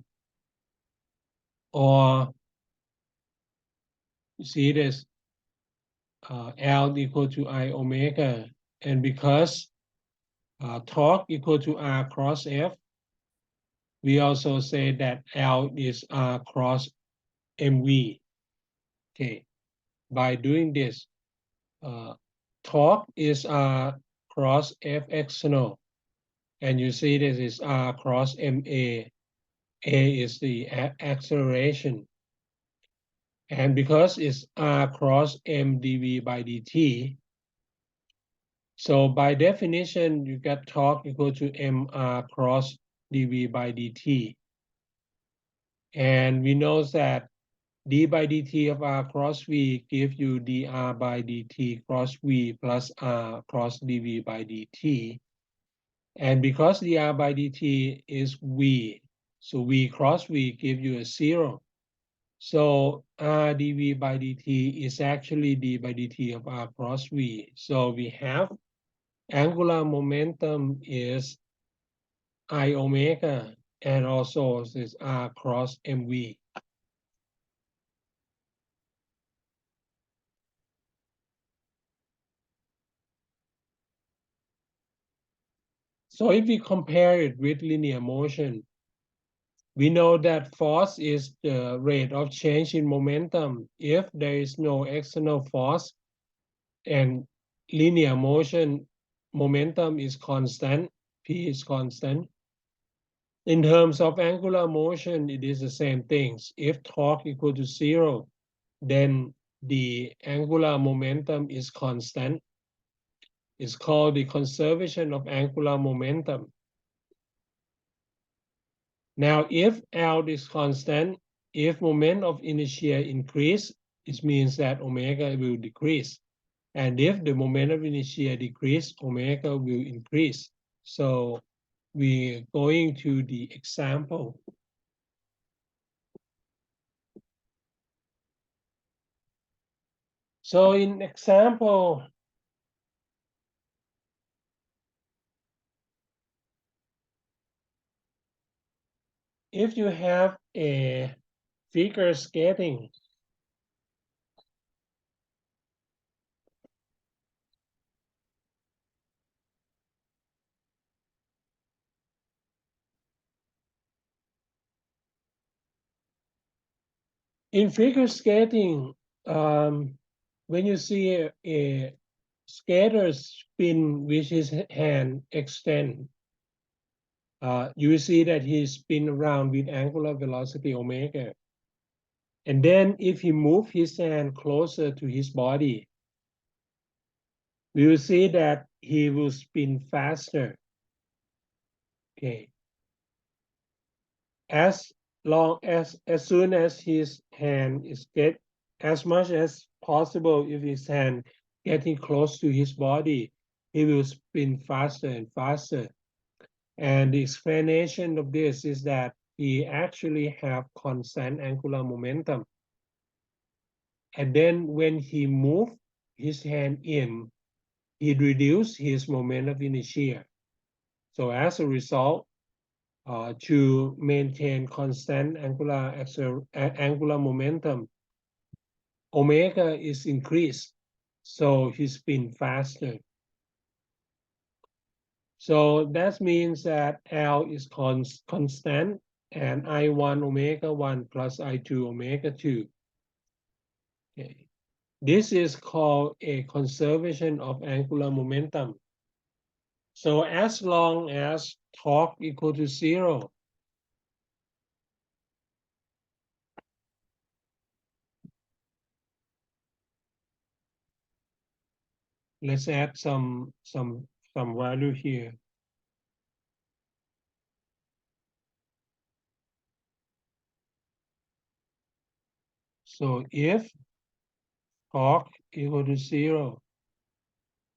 Or you see this L equal to I omega, and because torque equal to R cross F, we also say that L is R cross MV. Okay, by doing this, torque is R cross F external, and you see this is R cross MA. A is the acceleration. And because it's R cross M dV by dt, so by definition, you get torque equal to mr cross dV by dt. And we know that d by dt of r cross v gives you dr by dt cross v plus r cross dV by dt. And because dr by dt is v, so v cross v gives you a 0. So r dV by dt is actually d by dt of r cross v. So we have angular momentum is I omega, and also is R cross MV. So if we compare it with linear motion, we know that force is the rate of change in momentum if there is no external force, and linear motion momentum is constant, P is constant. In terms of angular motion, it is the same things. If torque equal to 0, then the angular momentum is constant. It's called the conservation of angular momentum. Now, if L is constant, if moment of inertia increase, it means that omega will decrease. And if the moment of inertia decrease, omega will increase. So we're going to the example. So in example, if you have a figure skating, in figure skating, when you see a skater spin with his hand extend, you will see that he spin around with angular velocity omega. And then if he move his hand closer to his body, we will see that he will spin faster. Okay. As soon as his hand is as much as possible, if his hand getting close to his body, he will spin faster and faster. And the explanation of this is that he actually have constant angular momentum. And then when he move his hand in, he reduce his moment of inertia. So as a result, to maintain constant angular momentum, omega is increased, so he spin faster. So that means that L is constant, and I1 omega 1 plus I2 omega 2. Okay. This is called a conservation of angular momentum. So as long as torque equal to 0, let's add some value here. So if torque equal to 0,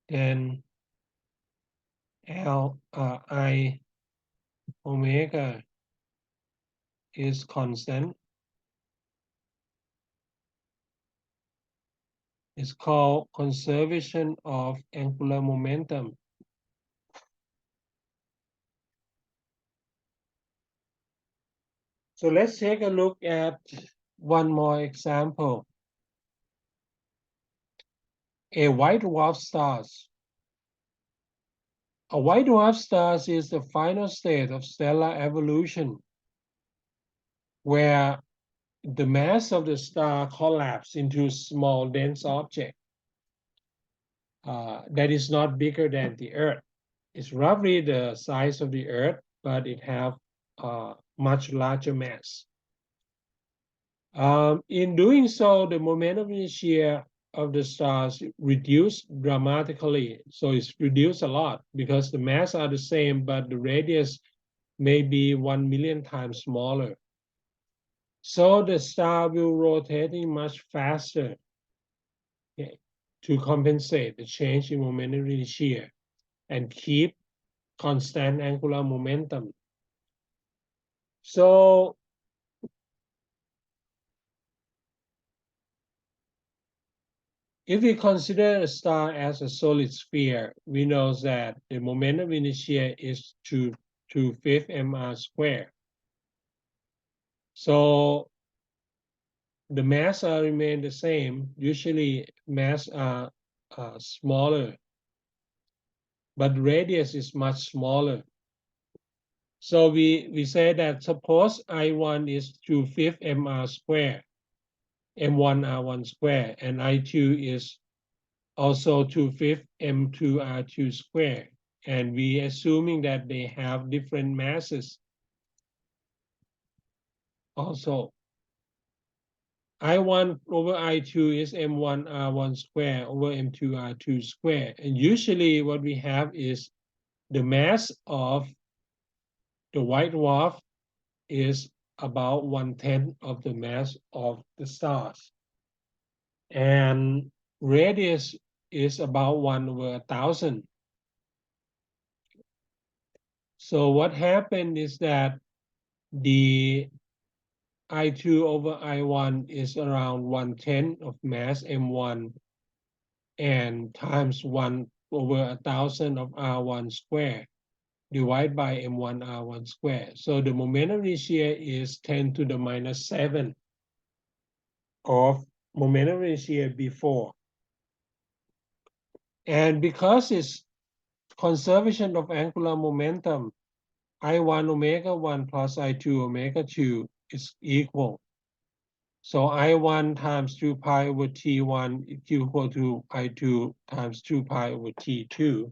then I omega is constant. It's called conservation of angular momentum. So let's take a look at one more example. A white dwarf stars. A white dwarf star is the final state of stellar evolution, where the mass of the star collapses into small dense object that is not bigger than the Earth. It's roughly the size of the Earth, but it have much larger mass. In doing so, the moment of inertia of the stars reduced dramatically. So it's reduced a lot because the mass are the same, but the radius may be 1 million times smaller. So the star will rotating much faster, okay, to compensate the change in moment of inertia and keep constant angular momentum. So If we consider a star as a solid sphere, we know that the moment of inertia is 2/5 mr squared. So the mass remain the same. Usually mass are smaller, but radius is much smaller. So we say that suppose I1 is 2/5 mr squared, m1 r1 squared, and I2 is also 2/5 m2 r2 squared. And we assuming that they have different masses also. I1 over I2 is m1 r1 square over m2 r2 square. And usually what we have is the mass of the white dwarf is about 1/10 of the mass of the stars. And radius is about 1/1000. So what happened is that the I2 over I1 is around 1/10 of mass M1 and times 1/1000 of R1 square divided by M1 R1 square. So the moment of inertia is 10 to the minus 7 of moment of inertia before. And because it's conservation of angular momentum, I1 omega 1 plus I2 omega 2 is equal. So I1 times 2 pi over T1 is equal to I2 times 2 pi over T2.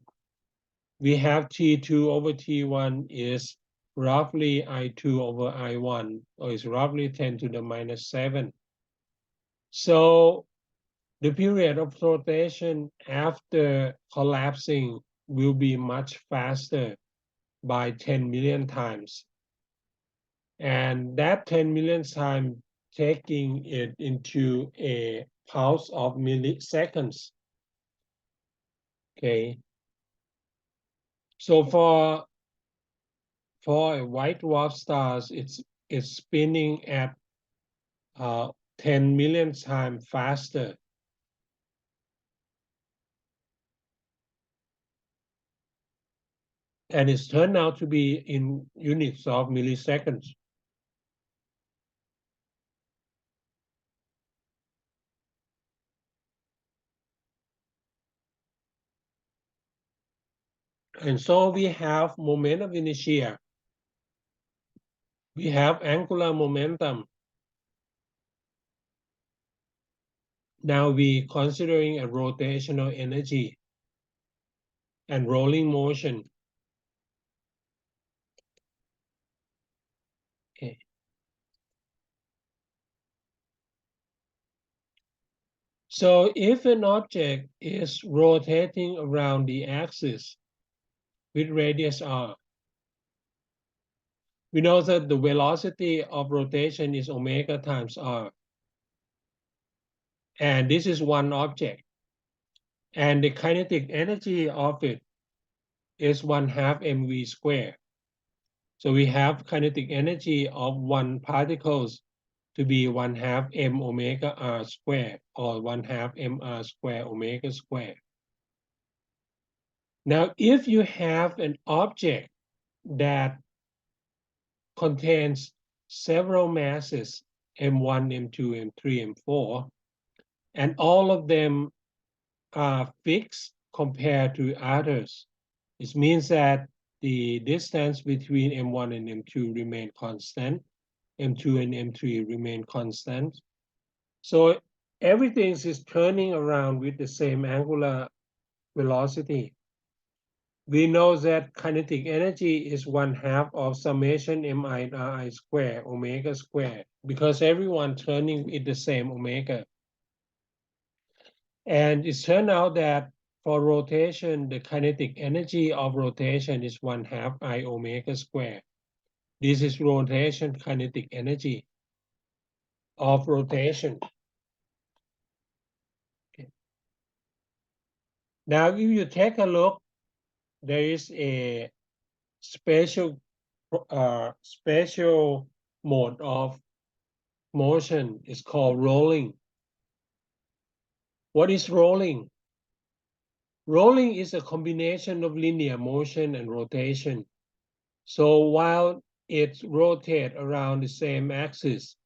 We have T2 over T1 is roughly I2 over I1, or is roughly 10 to the minus 7. So the period of rotation after collapsing will be much faster by 10 million times. And that 10 million times taking it into a pulse of milliseconds. Okay. So for a white dwarf stars, it's spinning at 10 million times faster. And it's turned out to be in units of milliseconds. And so we have moment of inertia. We have angular momentum. Now we considering a rotational energy and rolling motion. Okay. So if an object is rotating around the axis with radius r, we know that the velocity of rotation is omega times r. And this is one object. And the kinetic energy of it is 1/2 mv squared. So we have kinetic energy of one particles to be 1/2 m omega r squared, or 1/2 mr squared omega squared. Now, if you have an object that contains several masses, M1, M2, M3, M4, and all of them are fixed compared to others. It means that the distance between M1 and M2 remain constant, M2 and M3 remain constant. So everything is turning around with the same angular velocity. We know that kinetic energy is 1/2 of summation mi ri square omega square, because everyone turning with the same omega. And it's turned out that for rotation, the kinetic energy of rotation is 1/2 I omega square. This is rotation kinetic energy of rotation. Okay. Now, if you take a look, there is a special mode of motion. It's called rolling. What is rolling? Rolling is a combination of linear motion and rotation. So while it rotates around the same axis,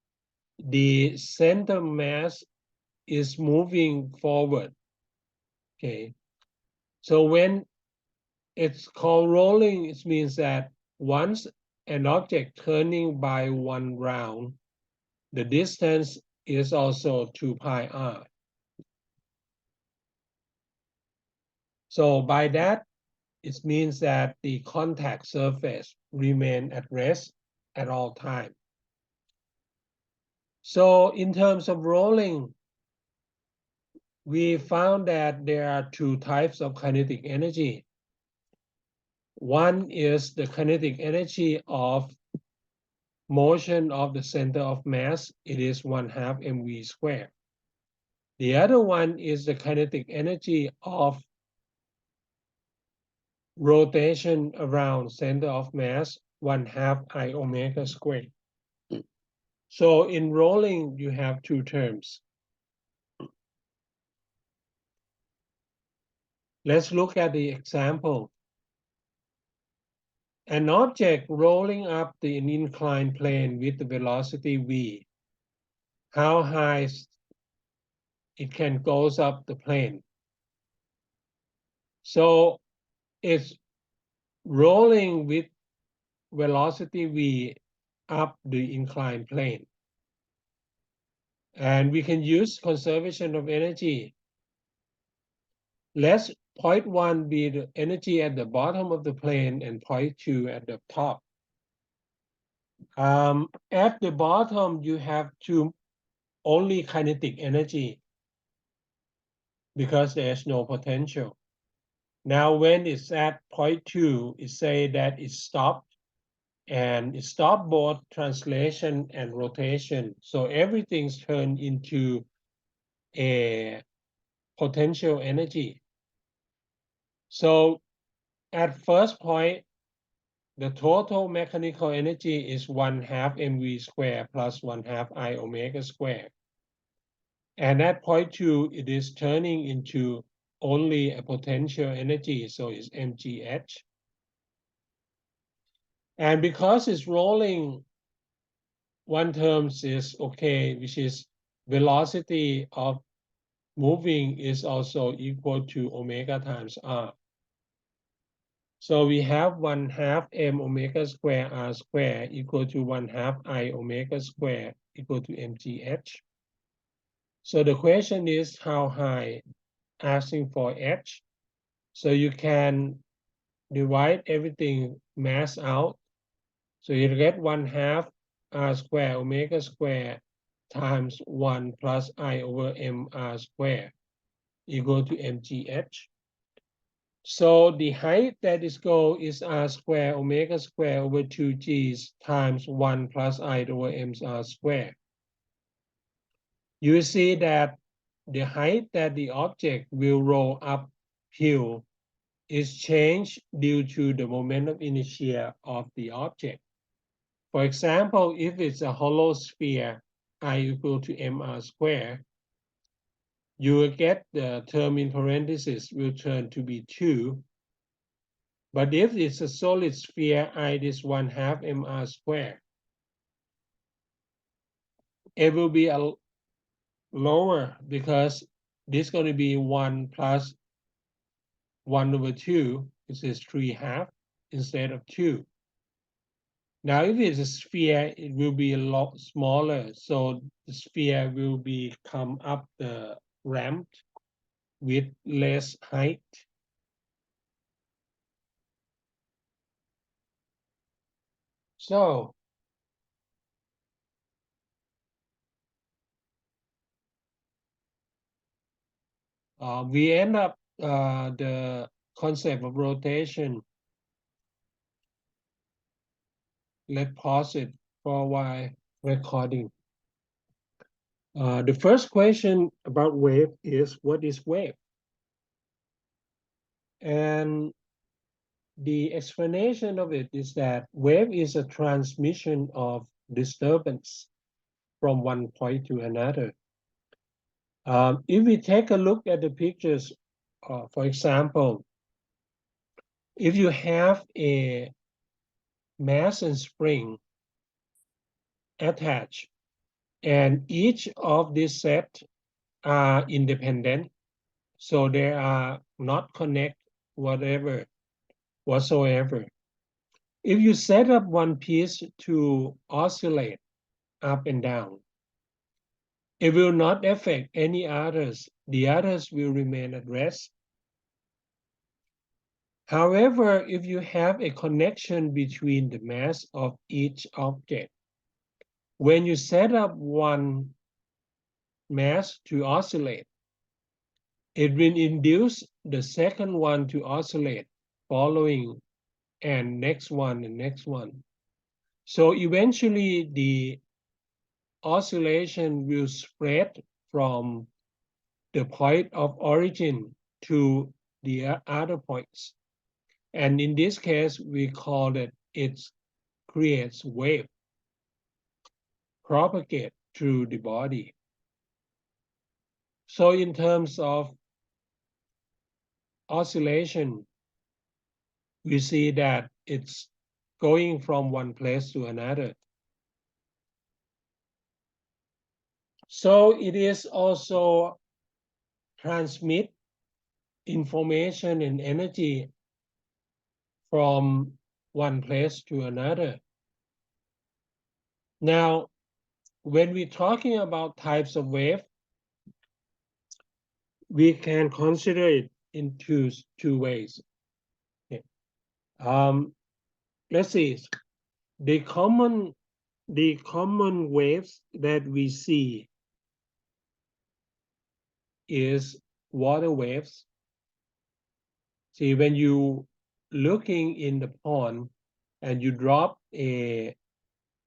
the center mass is moving forward. Okay. So when it's called rolling, it means that once an object turning by one round, the distance is also 2 pi r. So by that, it means that the contact surface remain at rest at all time. So in terms of rolling, we found that there are two types of kinetic energy. One is the kinetic energy of motion of the center of mass. It is 1/2 mv squared. The other one is the kinetic energy of rotation around center of mass, 1/2 I omega squared. So in rolling, you have two terms. Let's look at the example. An object rolling up the inclined plane with the velocity v. How high it can goes up the plane? So it's rolling with velocity v up the inclined plane. And we can use conservation of energy. Let point 1 be the energy at the bottom of the plane and point 2 at the top. At the bottom, you have only kinetic energy because there's no potential. Now, when it's at point 2, it say that it's stopped, and it stopped both translation and rotation. So everything's turned into a potential energy. So at first point, the total mechanical energy is 1/2 mv squared plus 1/2 I omega squared. And at point 2, it is turning into only a potential energy, so it's mgh. And because it's rolling, one term is okay, which is velocity of moving is also equal to omega times r. So we have 1/2 m omega square r square equal to 1/2 I omega square equal to mgh. So the question is how high, asking for h. So you can divide everything mass out. So you get 1/2 r square omega square times 1 plus I over m r square equal to mgh. So the height that is go is r square omega square over 2g's times 1 plus I over m r square. You see that the height that the object will roll uphill is changed due to the moment of inertia of the object. For example, if it's a hollow sphere, I equal to mr squared, you will get the term in parentheses will turn to be 2. But if it's a solid sphere, I is 1/2 mr squared, it will be a lower because this is going to be 1 plus 1 over 2, this is 3/2 instead of 2. Now, if it's a sphere, it will be a lot smaller. So the sphere will come up the ramp with less height. So we end up the concept of rotation. Let's pause it for a while recording. The first question about wave is, what is wave? And the explanation of it is that wave is a transmission of disturbance from one point to another. If we take a look at the pictures, for example, if you have a mass and spring attached, and each of these sets are independent, so they are not connected whatsoever. If you set up one piece to oscillate up and down, it will not affect any others. The others will remain at rest. However, if you have a connection between the mass of each object, when you set up one mass to oscillate, it will induce the second one to oscillate, following, and next one, and next one. So eventually the oscillation will spread from the point of origin to the other points. And in this case, we call it creates wave, propagate through the body. So in terms of oscillation, we see that it's going from one place to another. So it is also transmit information and energy from one place to another. Now, when we're talking about types of wave, we can consider it in two ways. Okay. Let's see, the common waves that we see is water waves. See, when you looking in the pond and you drop a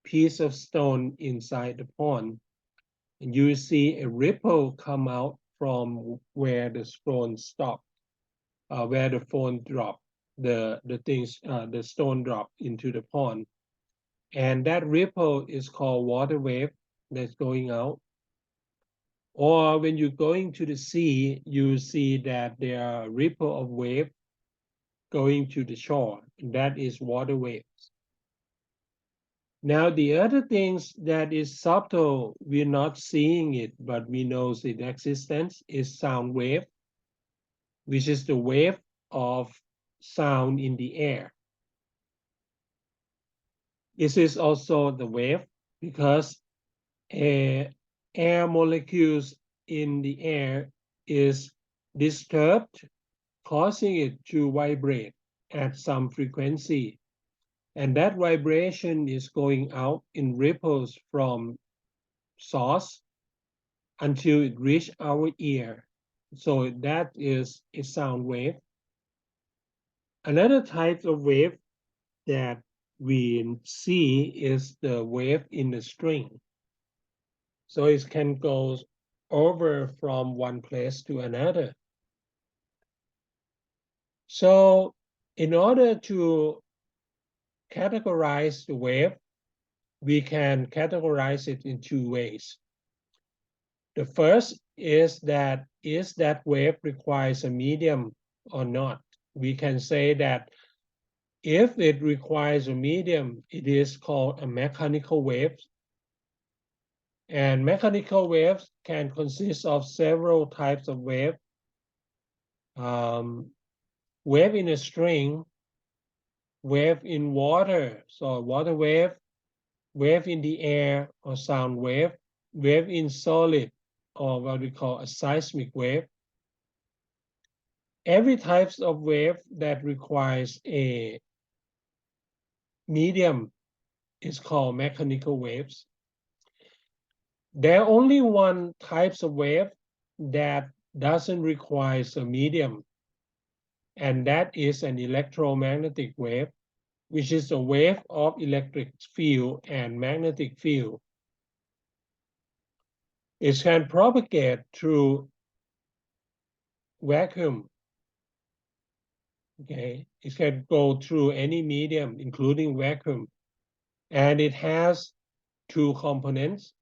piece of stone inside the pond, and you see a ripple come out from where the stone stopped, where the phone dropped, the stone dropped into the pond. And that ripple is called water wave that's going out. Or when you're going to the sea, you see that there are ripple of wave going to the shore, and that is water waves. Now, the other things that is subtle, we're not seeing it, but we know its existence, is sound wave, which is the wave of sound in the air. This is also the wave because air molecules in the air is disturbed, causing it to vibrate at some frequency. And that vibration is going out in ripples from source until it reaches our ear. So that is a sound wave. Another type of wave that we see is the wave in the string. So it can go over from one place to another. So in order to categorize the wave, we can categorize it in two ways. The first is that wave requires a medium or not. We can say that if it requires a medium, it is called a mechanical wave. And mechanical waves can consist of several types of wave. Wave in a string, wave in water, so water wave, wave in the air or sound wave, wave in solid, or what we call a seismic wave. Every type of wave that requires a medium is called mechanical waves. There are only one type of wave that doesn't require a medium, and that is an electromagnetic wave, which is a wave of electric field and magnetic field. It can propagate through vacuum. Okay, it can go through any medium, including vacuum. And it has two components.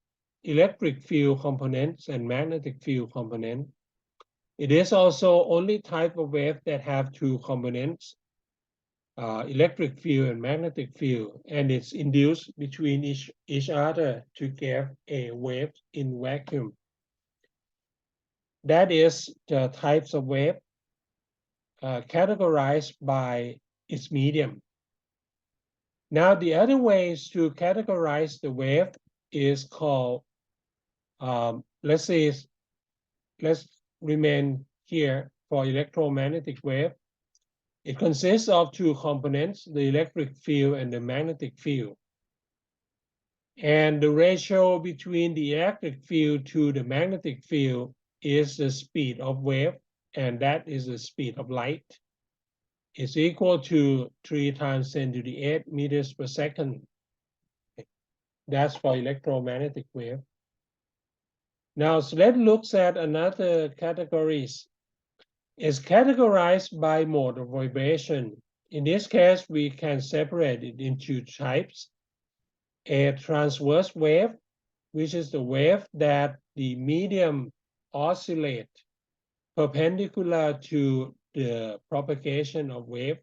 electric field components and magnetic field component. It is also only type of wave that have two components, electric field and magnetic field, and it's induced between each other to give a wave in vacuum. That is the types of wave categorized by its medium. Now, the other ways to categorize the wave is called, let's remain here for electromagnetic wave. It consists of two components, the electric field and the magnetic field. And the ratio between the electric field to the magnetic field is the speed of wave, and that is the speed of light. It's equal to 3 × 10⁸ meters per second. That's for electromagnetic wave. Now, so let's look at another categories. It's categorized by mode of vibration. In this case, we can separate it into types. A transverse wave, which is the wave that the medium oscillate perpendicular to the propagation of wave.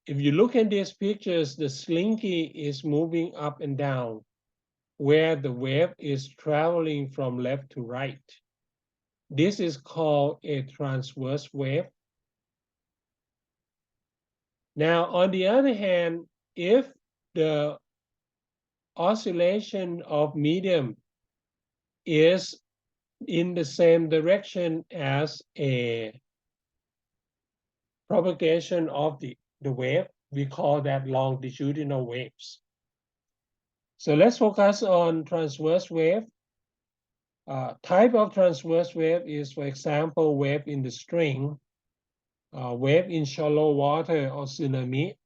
If you look at these pictures, the slinky is moving up and down, where the wave is traveling from left to right. This is called a transverse wave. Now, on the other hand, if the oscillation of medium is in the same direction as a propagation of the wave, we call that longitudinal waves. So let's focus on transverse wave. Type of transverse wave is, for example, wave in the string, wave in shallow water or tsunami,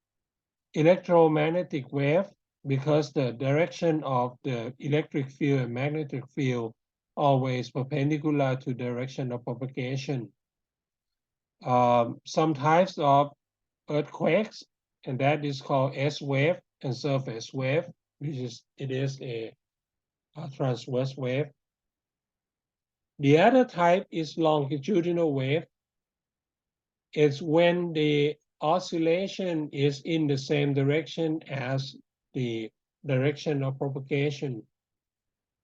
electromagnetic wave, because the direction of the electric field and magnetic field always perpendicular to direction of propagation. Some types of earthquakes, and that is called S-wave and surface wave, which is a transverse wave. The other type is longitudinal wave. It's when the oscillation is in the same direction as the direction of propagation.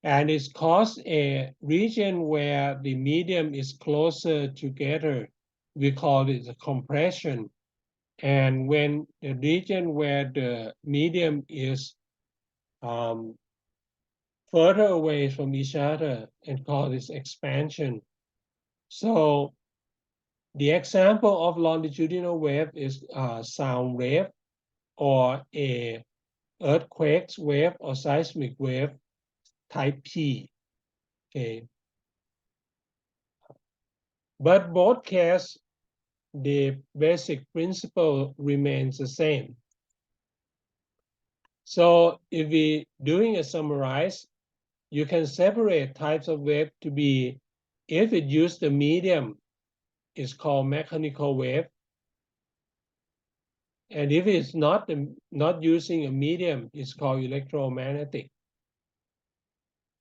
And it's caused a region where the medium is closer together. We call it a compression. And when the region where the medium is further away from each other, and call this expansion. So the example of longitudinal wave is sound wave, or a earthquake wave or seismic wave type P. Okay. But both cases, the basic principle remains the same. So if we doing a summarize, you can separate types of wave to be, if it use the medium, it's called mechanical wave. And if it's not using a medium, it's called electromagnetic.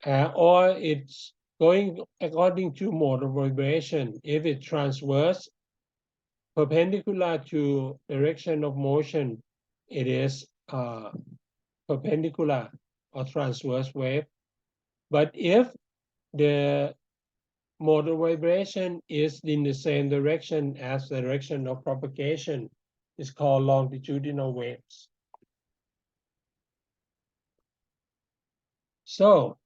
Or it's going according to mode of vibration. If it's transverse, perpendicular to direction of motion, it is perpendicular or transverse wave. But if the mode of vibration is in the same direction as the direction of propagation, it's called longitudinal waves. So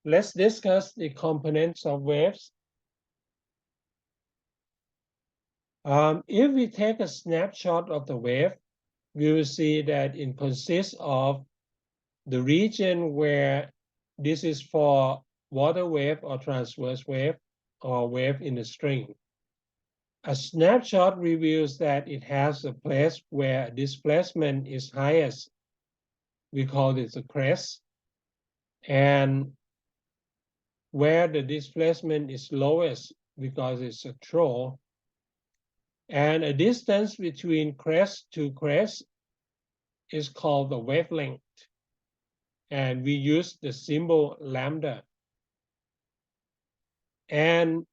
let's discuss the components of waves. If we take a snapshot of the wave, we will see that it consists of the region where this is for water wave or transverse wave or wave in the string. A snapshot reveals that it has a place where displacement is highest. We call it the crest. And where the displacement is lowest, because it's a throw. And a distance between crest to crest is called the wavelength. And we use the symbol lambda. And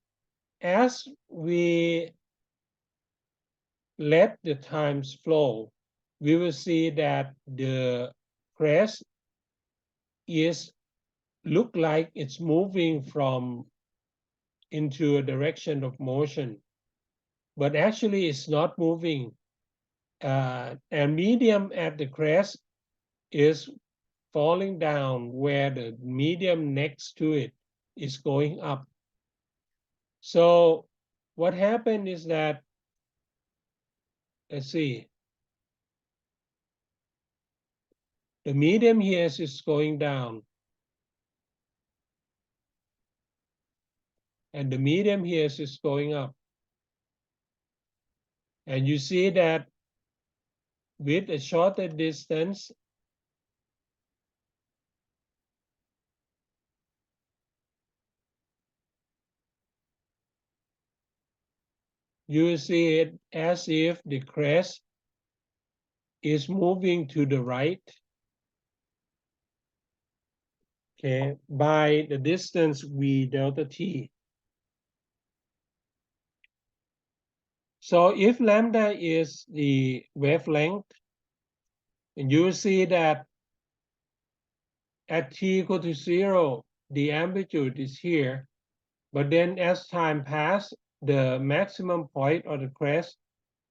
as we let the times flow, we will see that the crest is look like it's moving from into a direction of motion, but actually it's not moving. And medium at the crest is falling down where the medium next to it is going up. So what happened is that, let's see, the medium here is going down, and the medium here is going up. And you see that with a shorter distance, you see it as if the crest is moving to the right, okay, by the distance v delta t. So if lambda is the wavelength, and you see that at t equal to 0, the amplitude is here, but then as time passes, the maximum point of the crest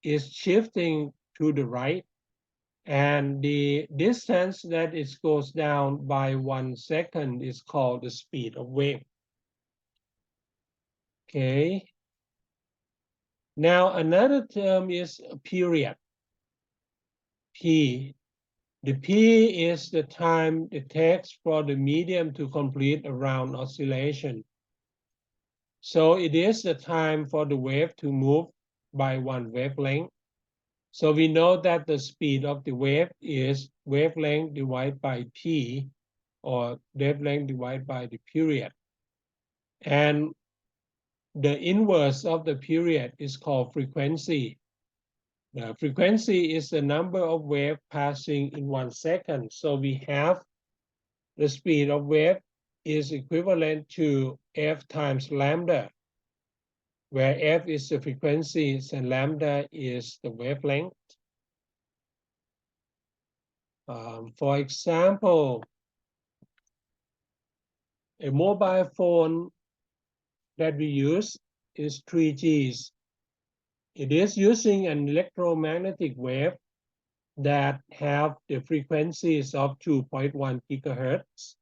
is shifting to the right, and the distance that it goes down by 1 second is called the speed of wave. Okay. Now another term is period. P. The P is the time it takes for the medium to complete a round oscillation. So it is the time for the wave to move by one wavelength. So we know that the speed of the wave is wavelength divided by t, or wavelength divided by the period. And the inverse of the period is called frequency. The frequency is the number of waves passing in 1 second. So we have the speed of wave is equivalent to f times lambda, where f is the frequencies and lambda is the wavelength. For example, a mobile phone that we use is 3G. It is using an electromagnetic wave that have the frequencies of 2.1 gigahertz.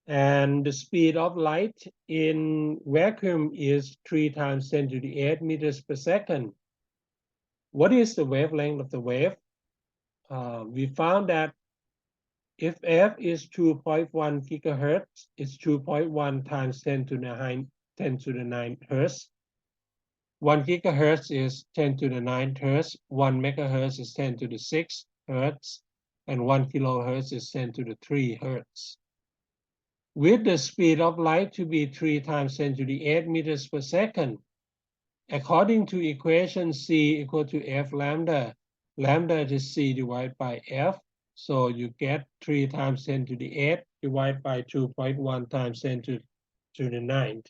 And the speed of light in vacuum is 3 times 10 to the 8 meters per second. What is the wavelength of the wave? We found that if f is 2.1 gigahertz, it's 2.1 times 10 to the 9 hertz. 1 gigahertz is 10 to the 9 hertz. 1 megahertz is 10 to the 6 hertz. And 1 kilohertz is 10 to the 3 hertz. With the speed of light to be 3 times 10 to the 8 meters per second, according to equation C equal to f lambda, lambda is C divided by f. So you get 3 times 10 to the 8 divided by 2.1 times 10 to the 9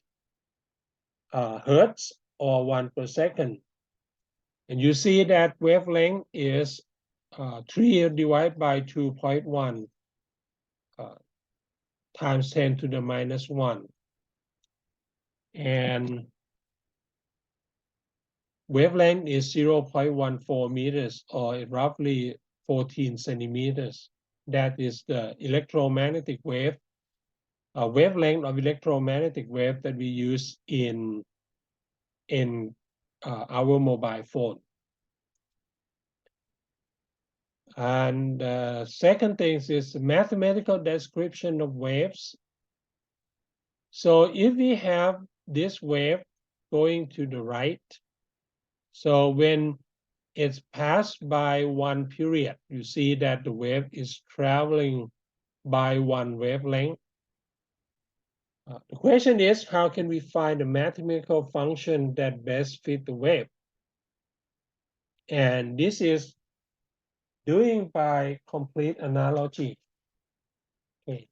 hertz, or 1 per second. And you see that wavelength is 3 divided by 2.1 times 10 to the minus 1. And wavelength is 0.14 meters, or roughly 14 centimeters. That is the electromagnetic wave, wavelength of electromagnetic wave that we use in our mobile phone. And second thing is mathematical description of waves. So if we have this wave going to the right, so when it's passed by one period, you see that the wave is traveling by one wavelength. The question is, how can we find a mathematical function that best fit the wave? And this is doing by complete analogy. Okay.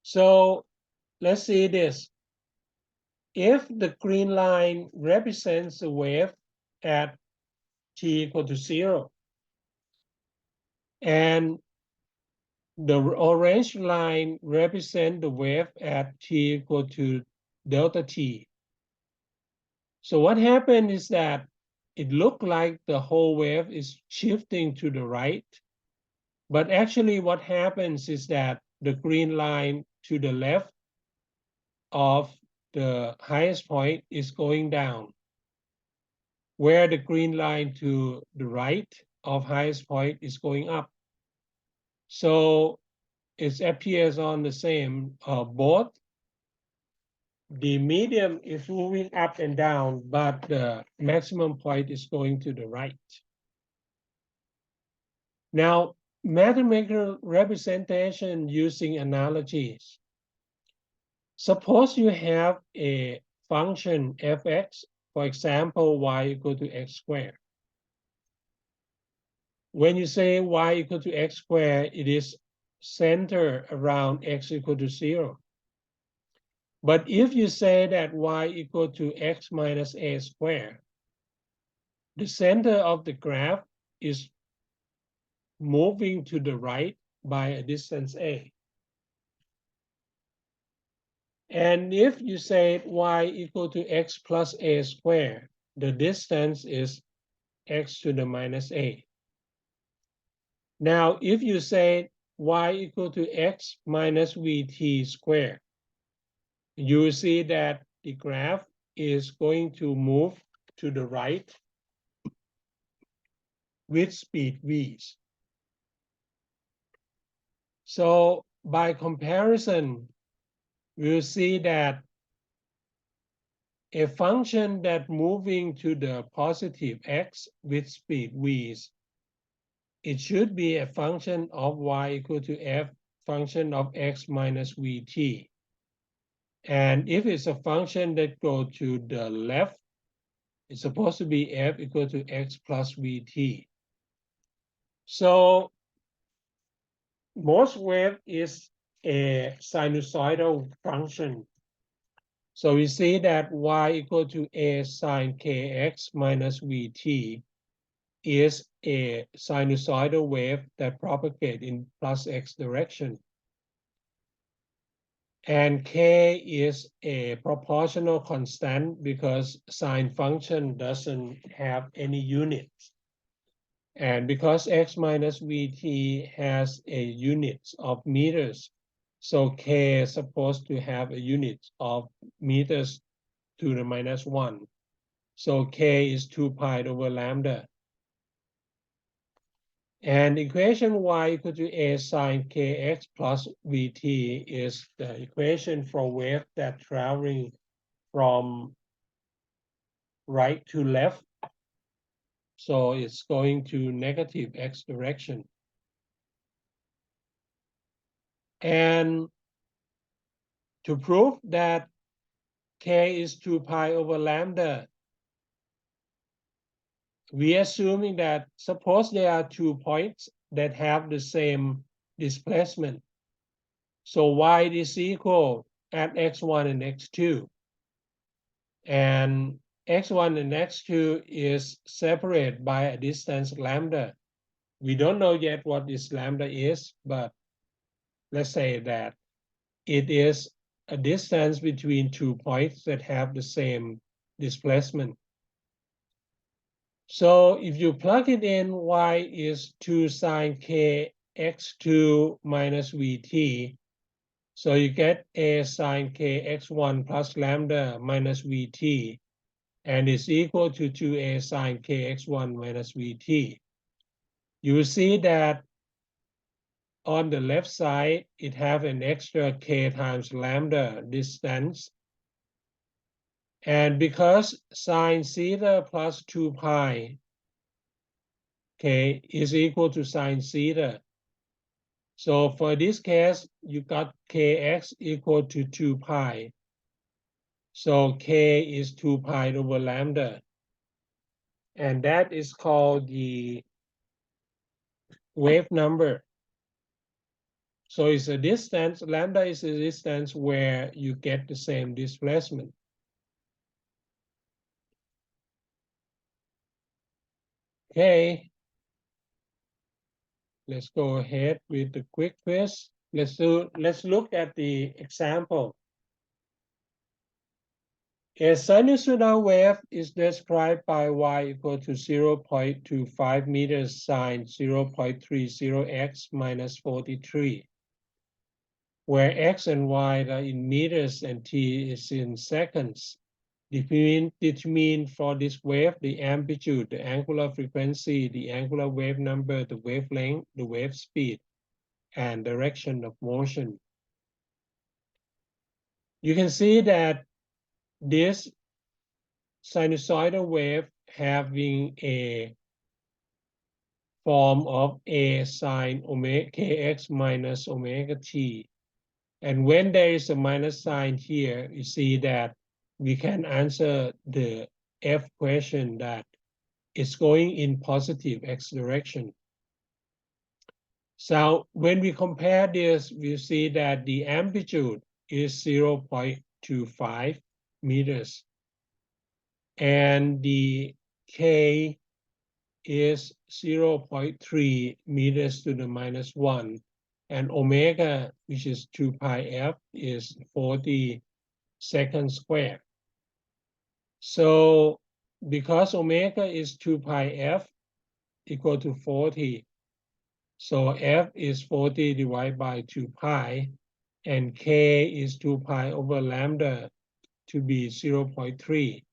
So let's see this. If the green line represents the wave at t equal to 0, and the orange line represents the wave at t equal to delta t. So what happened is that it looked like the whole wave is shifting to the right, but actually what happens is that the green line to the left of the highest point is going down, where the green line to the right of highest point is going up. So it appears on the same board. The medium is moving up and down, but the maximum point is going to the right. Now, mathematical representation using analogies. Suppose you have a function fx, for example, y equal to x squared. When you say y equal to x squared, it is centered around x equal to 0. But if you say that y equal to x minus a squared, the center of the graph is moving to the right by a distance a. And if you say y equal to x plus a squared, the distance is x to the minus a. Now, if you say y equal to x minus vt squared, you will see that the graph is going to move to the right with speed v's. So by comparison, we'll see that a function that moving to the positive x with speed v's, it should be a function of y equal to f function of x minus vt. And if it's a function that goes to the left, it's supposed to be f equal to x plus vt. So most wave is a sinusoidal function. So we see that y equal to a sine kx minus vt is a sinusoidal wave that propagates in plus x direction. And k is a proportional constant because sine function doesn't have any units. And because x minus vt has a unit of meters, so k is supposed to have a unit of meters to the minus 1. So k is 2 pi over lambda. And equation y equal to a sine kx plus vt is the equation for wave that traveling from right to left. So it's going to negative x direction. And to prove that k is 2 pi over lambda, we are assuming that suppose there are 2 points that have the same displacement. So y is equal at x1 and x2. And x1 and x2 is separated by a distance lambda. We don't know yet what this lambda is, but let's say that it is a distance between 2 points that have the same displacement. So if you plug it in, y is 2 sine k x2 minus vt. So you get a sine k x1 plus lambda minus vt, and it's equal to 2a sine k x1 minus vt. You will see that on the left side, it have an extra k times lambda distance. And because sine theta plus 2 pi k is equal to sine theta, So for this case, you got kx equal to 2 pi. So k is 2 pi over lambda. And that is called the wave number. So it's a distance, lambda is a distance where you get the same displacement. Okay. Let's go ahead with the quick quiz. Let's look at the example. A sinusoidal wave is described by y equal to 0.25 meters sine 0.30x minus 43, where x and y are in meters and t is in seconds. Determine for this wave the amplitude, the angular frequency, the angular wave number, the wavelength, the wave speed, and direction of motion. You can see that this sinusoidal wave having a form of a sine omega kx minus omega t. And when there is a minus sign here, you see that we can answer the F question that it's going in positive x direction. So when we compare this, we see that the amplitude is 0.25 meters. And the k is 0.3 meters to the minus 1. And omega, which is 2 pi f, is 40 seconds squared. So because omega is 2 pi f equal to 40, so f is 40 divided by 2 pi, and k is 2 pi over lambda to be 0.3.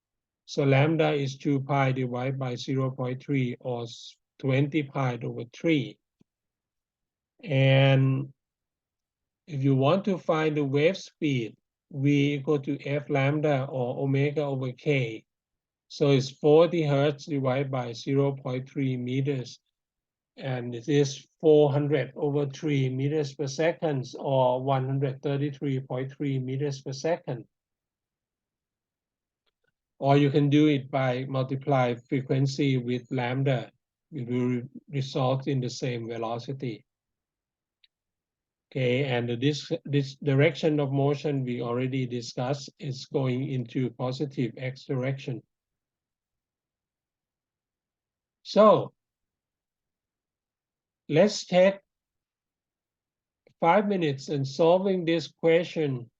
So lambda is 2 pi divided by 0.3, or 20 pi over 3. And if you want to find the wave speed, v equal to f lambda or omega over k. So it's 40 hertz divided by 0.3 meters. And it is 400 over 3 meters per second, or 133.3 meters per second. Or you can do it by multiply frequency with lambda. It will result in the same velocity. Okay, and this direction of motion we already discussed is going into positive x direction. So let's take 5 minutes in solving this question.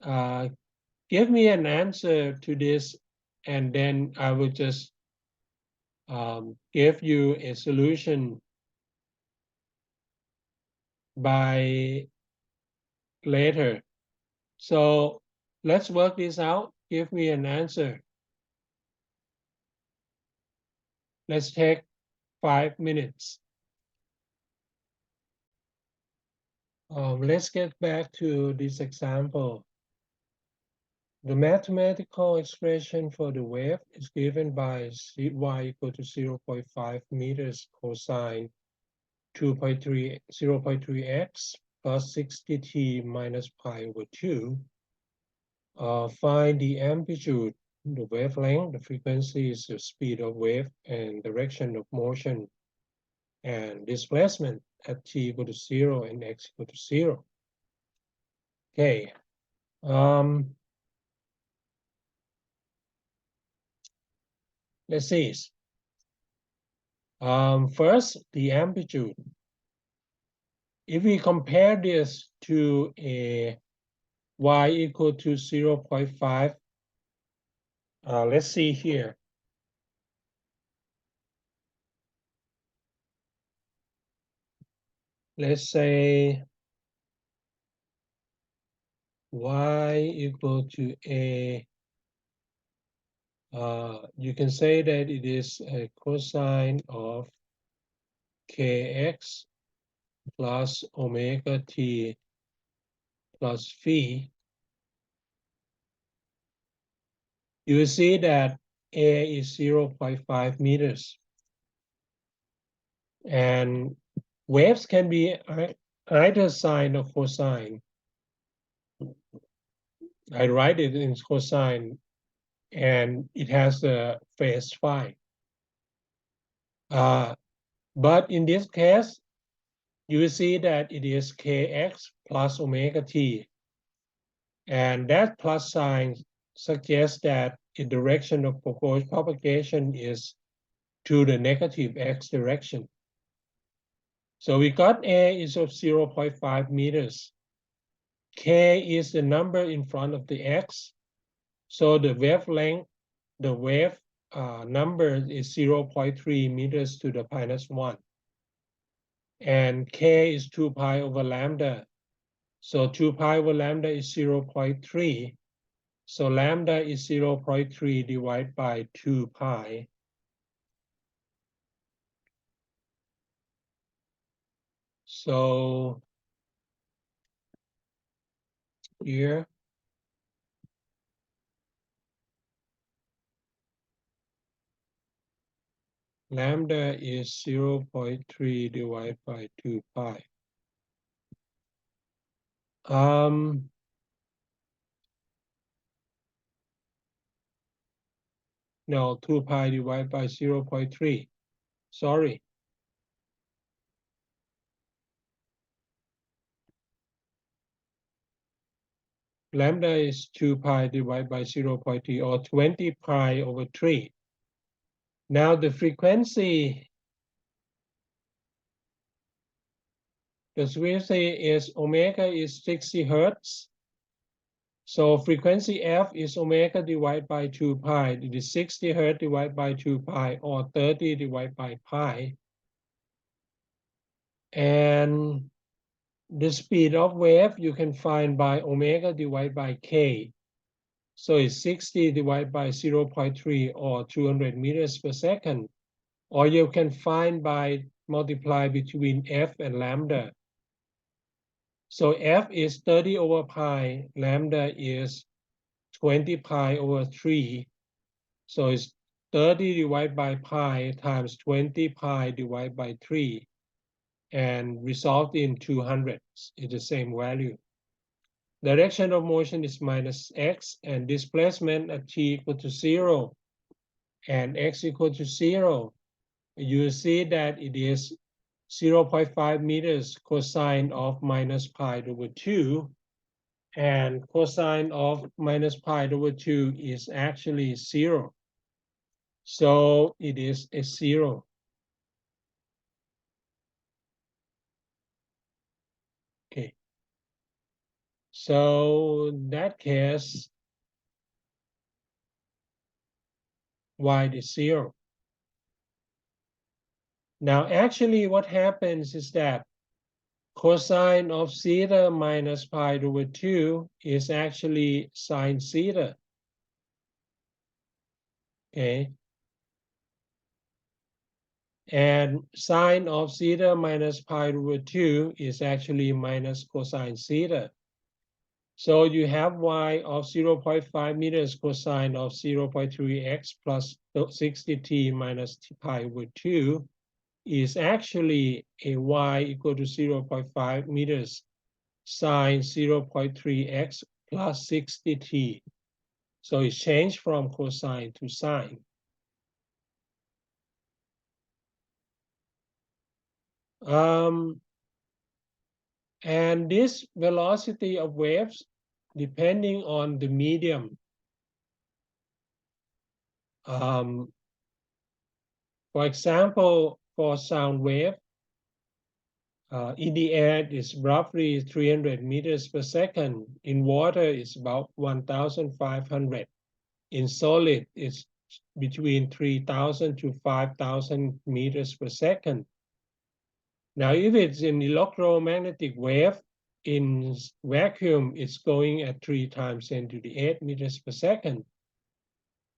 Give me an answer to this, and then I will just give you a solution by later. So let's work this out. Give me an answer. Let's take 5 minutes. Let's get back to this example. The mathematical expression for the wave is given by y equal to 0.5 meters cosine 0.3x plus 60t minus pi over 2. Find the amplitude, the wavelength, the frequency is the speed of wave, and direction of motion, and displacement at t equal to 0 and x equal to 0. Okay. Let's see. First, the amplitude. If we compare this to a y equal to 0.5, let's see here. Let's say y equal to a, you can say that it is a cosine of kx plus omega t plus phi. You will see that a is 0.5 meters. And waves can be either sine or cosine. I write it in cosine, and it has the phase phi. But in this case, you will see that it is kx plus omega t. And that plus sign suggests that the direction of propagation is to the negative x direction. So we got A is of 0.5 meters. K is the number in front of the x. So the wavelength, the wave number is 0.3 meters to the -1. And K is 2 pi over lambda. So 2 pi over lambda is 0.3. So lambda is 0.3 divided by 2 pi. So here, lambda is 0.3 divided by 2 pi. No, 2 pi divided by 0.3. Sorry. Lambda is 2 pi divided by 0.3, or 20 pi over 3. Now the frequency, is omega is 60 hertz. So frequency F is omega divided by 2 pi. It is 60 hertz divided by 2 pi, or 30 divided by pi. And the speed of wave you can find by omega divided by k. So it's 60 divided by 0.3, or 200 meters per second. Or you can find by multiply between F and lambda. So F is 30 over pi, lambda is 20 pi over 3. So it's 30 divided by pi times 20 pi divided by 3, and result in 200. It's the same value. Direction of motion is minus x, and displacement at t equal to 0 and x equal to 0. You see that it is 0.5 meters cosine of minus pi over 2. And cosine of minus pi over 2 is actually 0. So it is a 0. Okay. So in that case, y is 0. Now, actually, what happens is that cosine of theta minus pi over 2 is actually sine theta. Okay. And sine of theta minus pi over 2 is actually minus cosine theta. So you have y of 0.5 meters cosine of 0.3x plus 60t minus pi over 2 is actually a y equal to 0.5 meters sine 0.3x plus 60t. So it changed from cosine to sine. And this velocity of waves, depending on the medium, for example, for sound wave, in the air is roughly 300 meters per second. In water, it's about 1,500. In solid, it's between 3,000 to 5,000 meters per second. Now, if it's an electromagnetic wave, in vacuum, it's going at 3 times 10 to the 8 meters per second.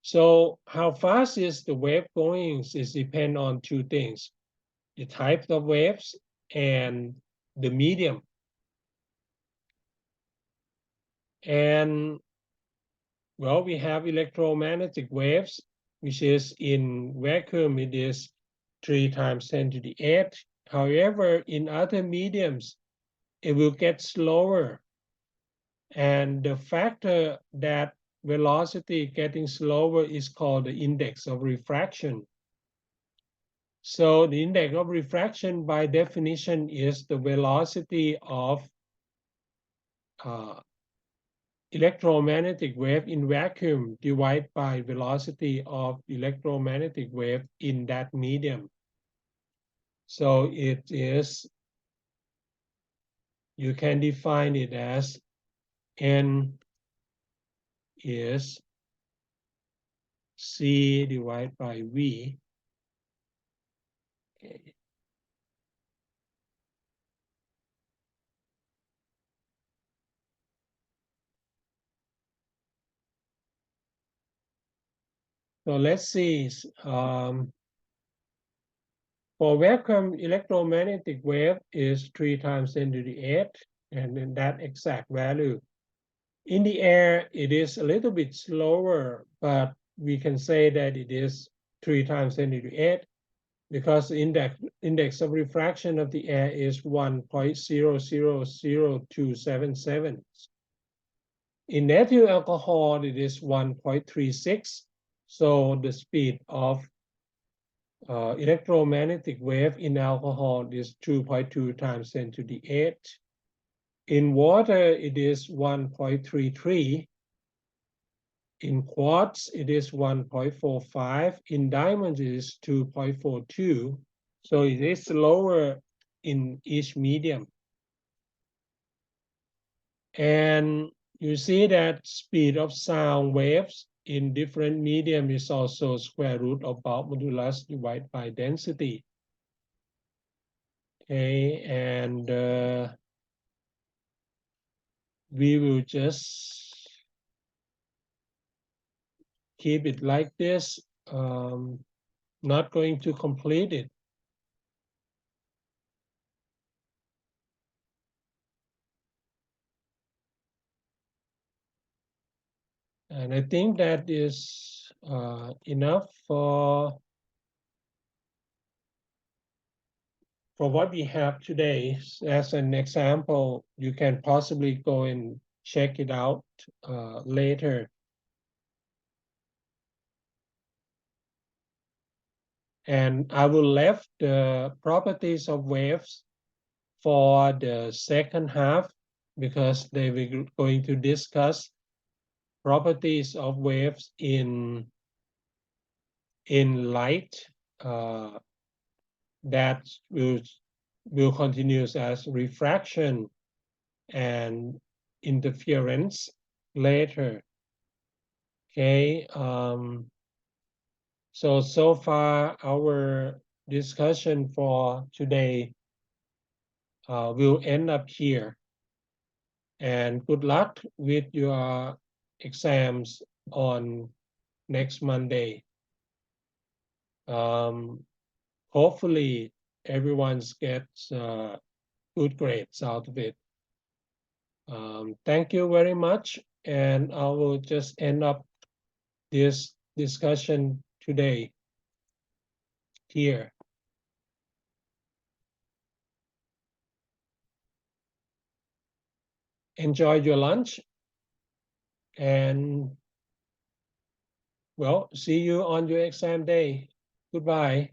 So how fast is the wave going is depend on two things: the type of waves and the medium. And well, we have electromagnetic waves, which is in vacuum, it is 3 times 10 to the 8. However, in other mediums, it will get slower. And the factor that velocity getting slower is called the index of refraction. So the index of refraction by definition is the velocity of electromagnetic wave in vacuum divided by velocity of electromagnetic wave in that medium. So it is, you can define it as N is C divided by V. Okay. So let's see. For vacuum, electromagnetic wave is 3 times 10 to the 8, and in that exact value. In the air, it is a little bit slower, but we can say that it is 3 times 10 to the 8 because the index of refraction of the air is 1.000277. In ethyl alcohol, it is 1.36. So the speed of electromagnetic wave in alcohol is 2.2 times 10 to the 8. In water, it is 1.33. In quartz, it is 1.45. In diamonds, it is 2.42. So it is lower in each medium. And you see that speed of sound waves in different medium is also square root of bulk modulus divided by density. Okay, and we will just keep it like this. Not going to complete it. And I think that is enough for what we have today. As an example, you can possibly go and check it out later. And I will left the properties of waves for the second half because they were going to discuss properties of waves in light that will continue as refraction and interference later. Okay. So far our discussion for today will end up here. And good luck with your exams on next Monday. Hopefully everyone gets good grades out of it. Thank you very much. And I will just end up this discussion today here. Enjoy your lunch and well, see you on your exam day. Goodbye.